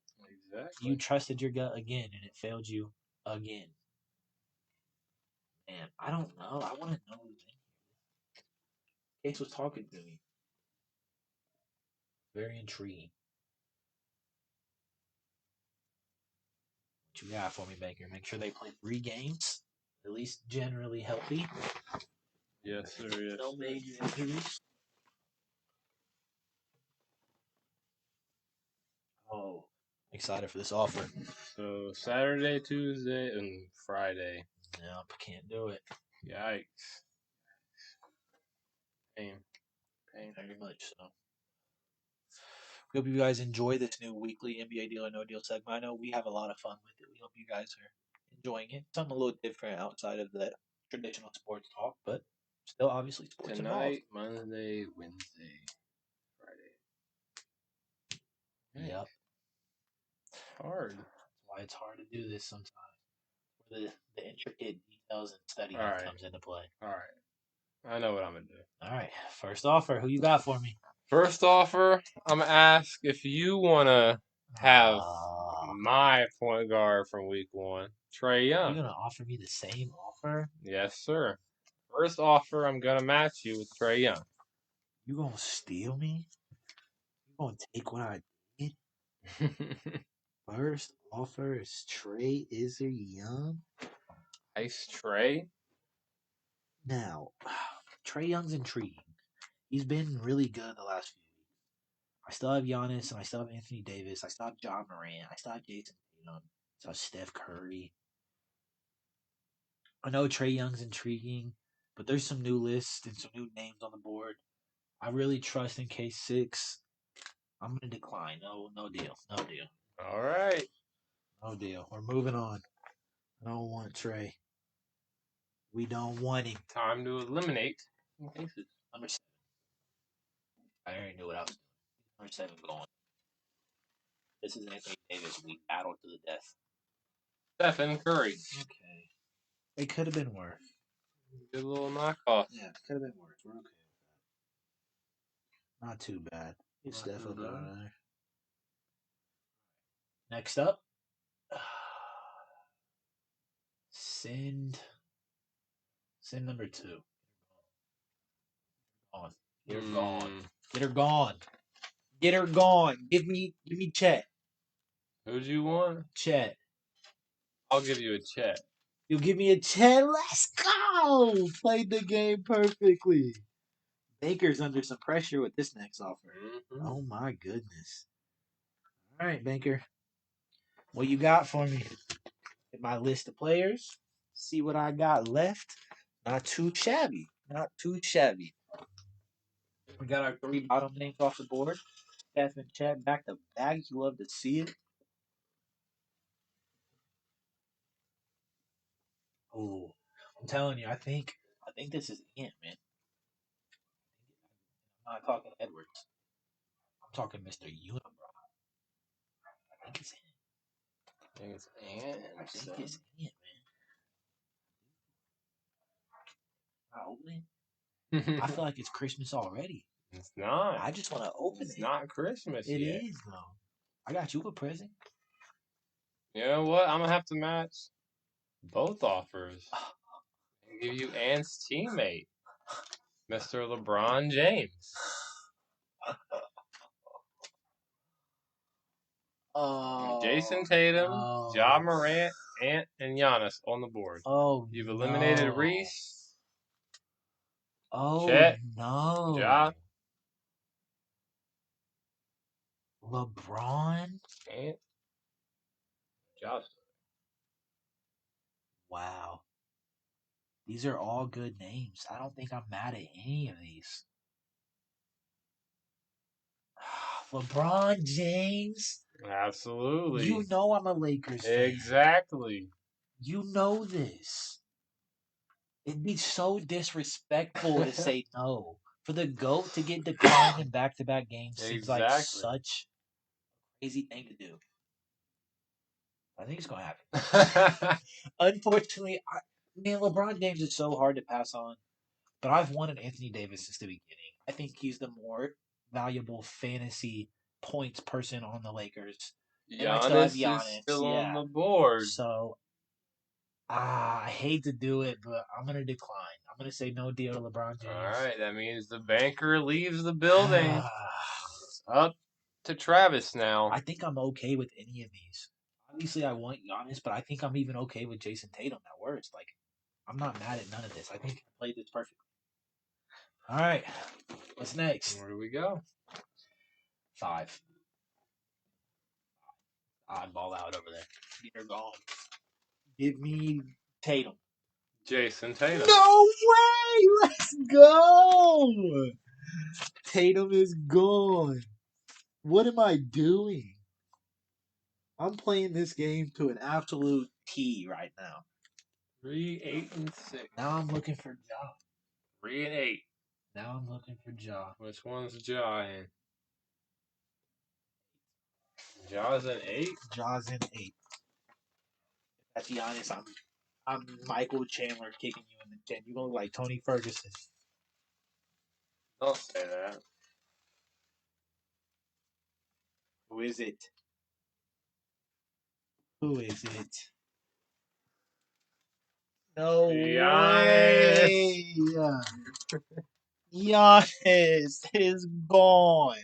Exactly. You trusted your gut again, and it failed you again. Man, I don't know. I want to know who's in here. Case was talking to me. Very intriguing. What you got for me, Baker? Make sure they play 3 games, at least generally healthy. Yes, sir. Yes. No major injuries. Oh, excited for this offer. So Saturday, Tuesday, and Friday. Nope, can't do it. Yikes. Pain. Very much so. We hope you guys enjoy this new weekly NBA Deal or No Deal segment. I know we have a lot of fun with it. We hope you guys are enjoying it. Something a little different outside of the traditional sports talk, but still obviously sports Tonight, involved. Monday, Wednesday, Friday. Yep. Hard. That's why it's hard to do this sometimes. The intricate details and study that comes into play. All right. I know what I'm going to do. All right. First offer. Who you got for me? First offer, I'm going to ask if you want to have my point guard from week 1, Trae You're Young. gonna offer me the same offer? Yes, sir. First offer, I'm gonna match you with Trae Young. You gonna steal me? You gonna take what I did? First offer is Trey Izzer Young. Ice Trae. Now, Trey Young's intriguing. He's been really good the last few weeks. I still have Giannis and I still have Anthony Davis. I still have John Morant. I still have Jason Tatum. I still have Steph Curry. I know Trey Young's intriguing, but there's some new lists and some new names on the board. I really trust in K6. I'm gonna decline. No deal. No deal. All right. No deal. We're moving on. I don't want Trey. We don't want him. Time to eliminate cases. Number 7. I already knew what I was doing. Number 7 going. This is Anthony Davis. We battled to the death. Stephen Curry. Okay. It could have been worse. Good little knockoff. Yeah, it could have been worse. We're okay with that. Not too bad. Get Steph up out of there. Next up. Send number 2. On. Get her gone. Get her gone. Get her gone. Give me Chet. Who'd you want? Chet. I'll give you a Chet. You'll give me a Chet. Let's go. Played the game perfectly. Baker's under some pressure with this next offer. Mm-hmm. Oh my goodness. All right, Baker. What you got for me? In my list of players. See what I got left. Not too shabby. Not too shabby. We got our 3 bottom names off the board. Steph and Chet back to back. You love to see it. Oh, I'm telling you, I think this is it, man. I'm not talking Edwards. I'm talking Mr. Unibrow. I think it's it. I think it's Ant. I think it's it, man. Not opening. I feel like it's Christmas already. It's not. I just want to open it. It's not Christmas It yet. is though. I got you a present. You know what? I'm gonna have to match both offers. And give you Ant's teammate, Mr. LeBron James. Jason Tatum, Ja Morant, Ant, and Giannis on the board. Oh, You've eliminated no. Reese. Oh, Chet, no. Ja, LeBron? Ant, Josh. Wow. These are all good names. I don't think I'm mad at any of these. LeBron James? Absolutely. You know I'm a Lakers fan. Exactly. You know this. It'd be so disrespectful to say no. For the GOAT to get declined in back-to-back games seems like such a crazy thing to do. I think it's going to happen. Unfortunately, LeBron James is so hard to pass on. But I've wanted Anthony Davis since the beginning. I think he's the more valuable fantasy points person on the Lakers. And I still have Giannis is still on the board. So, I hate to do it, but I'm going to decline. I'm going to say no deal to LeBron James. All right, that means the banker leaves the building. It's up to Travis now. I think I'm okay with any of these. Obviously, I want Giannis, but I think I'm even okay with Jason Tatum at worst. Like, I'm not mad at none of this. I think I played this perfectly. All right, what's next? Where do we go? 5. Oddball out over there. You're gone. Give me Tatum. Jason Tatum. No way! Let's go! Tatum is gone. What am I doing? I'm playing this game to an absolute T right now. 3, 8, and 6. Now I'm looking for Ja. 3 and 8. Now I'm looking for Ja. Which one's Ja in? Ja's in 8? Ja's in 8. Let's be honest, I'm Michael Chandler kicking you in the chin. You look like Tony Ferguson. Don't say that. Who is it? Who is it? No Giannis. way! Giannis is gone.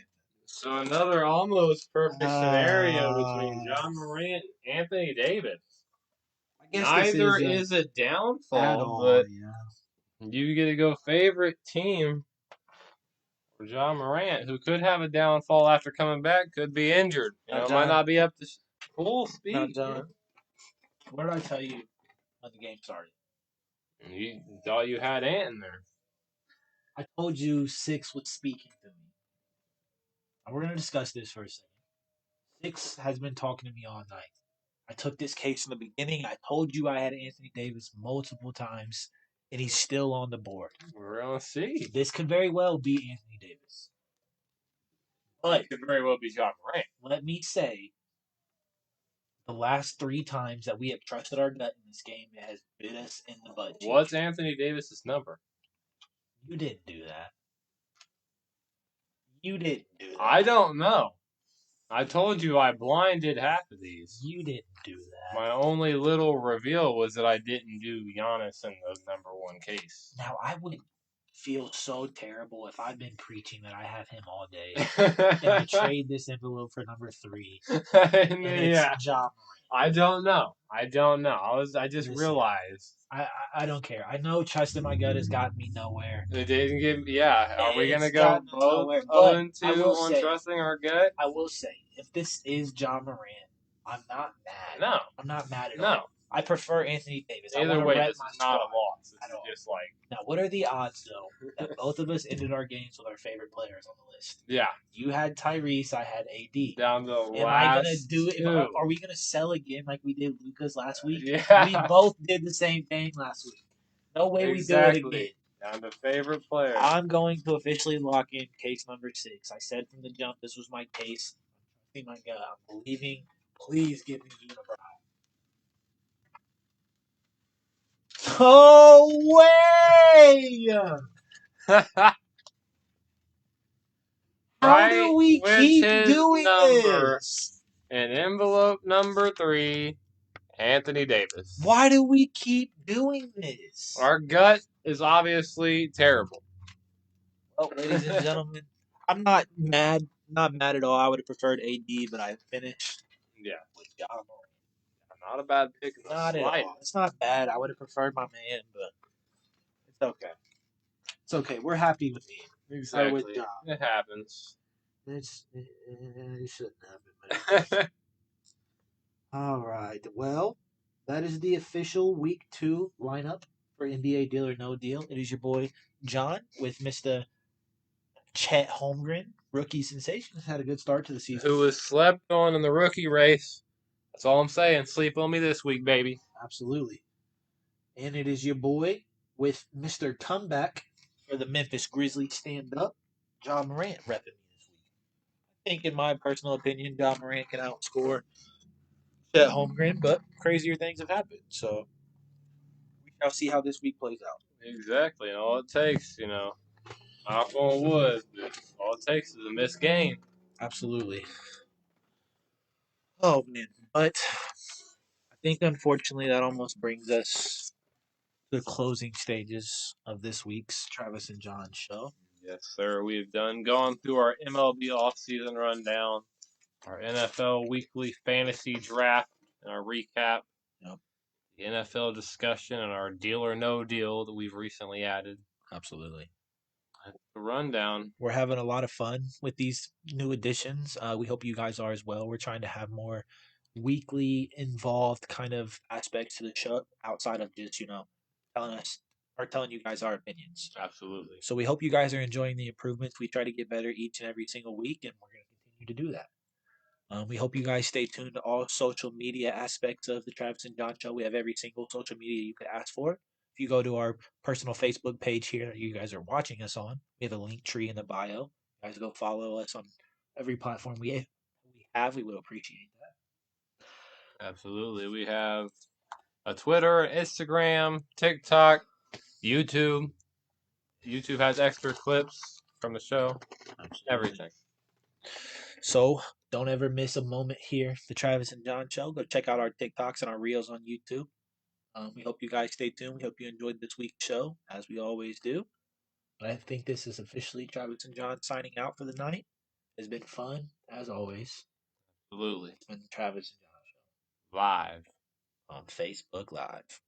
So another almost perfect scenario between Uh, John Morant and Anthony Davis. I guess this Neither is is a at downfall, all. but Yeah. you get to go favorite team for John Morant, who could have a downfall after coming back, could be injured. Now, Might John. not be up to full Now, speed. John. What did I tell you when the game started? You thought you had Ant in there. I told you 6 was speaking to me. And we're gonna discuss this for a second. 6 has been talking to me all night. I took this case in the beginning. I told you I had Anthony Davis multiple times, and he's still on the board. We're gonna see. This could very well be Anthony Davis. But It could very well be John Morant. let me say, the last 3 times that we have trusted our gut in this game, it has bit us in the butt cheek. What's Anthony Davis's number? You didn't do that. You didn't do that. I don't know. I told you I blinded half of these. You didn't do that. My only little reveal was that I didn't do Giannis in the number 1 case. Now, I would feel so terrible if I've been preaching that I have him all day, and I trade this envelope for number 3, and it's John Morant. I don't know. I just realized. I don't care. I know trusting my gut has gotten me nowhere. It didn't give. Yeah, are we gonna It's go gotten us both nowhere, 0 but I 2 will on say- trusting our gut? I will say, if this is John Morant, I'm not mad. No, I'm not mad at no. all. I prefer Anthony Davis. I Either wanna way, rep this my is not a squad loss. at all. It's just like, Now, what are the odds, though, that both of us ended our games with our favorite players on the list? yeah, You had Tyrese, I had AD. down to the Am I gonna last do it? 2. Are we gonna sell again like we did Lucas last week? Yeah. We both did the same thing last week. No way Exactly. we do it again. Down to favorite player. I'm going to officially lock in case number 6. I said from the jump this was my case. I'm trusting my gut. I'm believing. Please give me Unibrow. No way! How do we with keep his doing number this? in envelope number 3, Anthony Davis. Why do we keep doing this? Our gut is obviously terrible. Well, ladies and gentlemen, I'm not mad. Not mad at all. I would have preferred AD, but I finished Yeah, with John Morant. not a bad pick. Not at all. It's not bad. I would have preferred my man, but it's okay. It's okay. We're happy with him. Exactly. With John. It happens. It shouldn't happen. But all right. Well, that is the official Week 2 lineup for NBA Deal or No Deal. It is your boy John with Mr. Chet Holmgren, rookie sensation. Had a good start to the season. Who was slept on in the rookie race. That's all I'm saying. Sleep on me this week, baby. Absolutely. And it is your boy with Mr. Comeback for the Memphis Grizzlies stand up, John Morant repping me this week. I think, in my personal opinion, John Morant can outscore Chet Holmgren, but crazier things have happened. So we shall see how this week plays out. Exactly. And all it takes, knock on wood, all it takes is a missed game. Absolutely. Oh, man. But I think, unfortunately, that almost brings us to the closing stages of this week's Travis and John show. Yes, sir. We've gone through our MLB offseason rundown, our NFL weekly fantasy draft, and our recap. Yep. The NFL discussion and our deal or no deal that we've recently added. Absolutely. The rundown. We're having a lot of fun with these new additions. We hope you guys are as well. We're trying to have more weekly involved kind of aspects to the show outside of just, telling you guys our opinions. Absolutely. So we hope you guys are enjoying the improvements. We try to get better each and every single week, and we're going to continue to do that. We hope you guys stay tuned to all social media aspects of the Travis and John Show. We have every single social media you could ask for. If you go to our personal Facebook page here that you guys are watching us on, we have a link tree in the bio. You guys go follow us on every platform we have. We would appreciate that. Absolutely. We have a Twitter, Instagram, TikTok, YouTube. YouTube has extra clips from the show. Everything. So don't ever miss a moment here. The Travis and John Show. Go check out our TikToks and our reels on YouTube. We hope you guys stay tuned. We hope you enjoyed this week's show, as we always do. But I think this is officially Travis and John signing out for the night. It's been fun, as always. Absolutely. It's been Travis and John Live. Show on Facebook Live.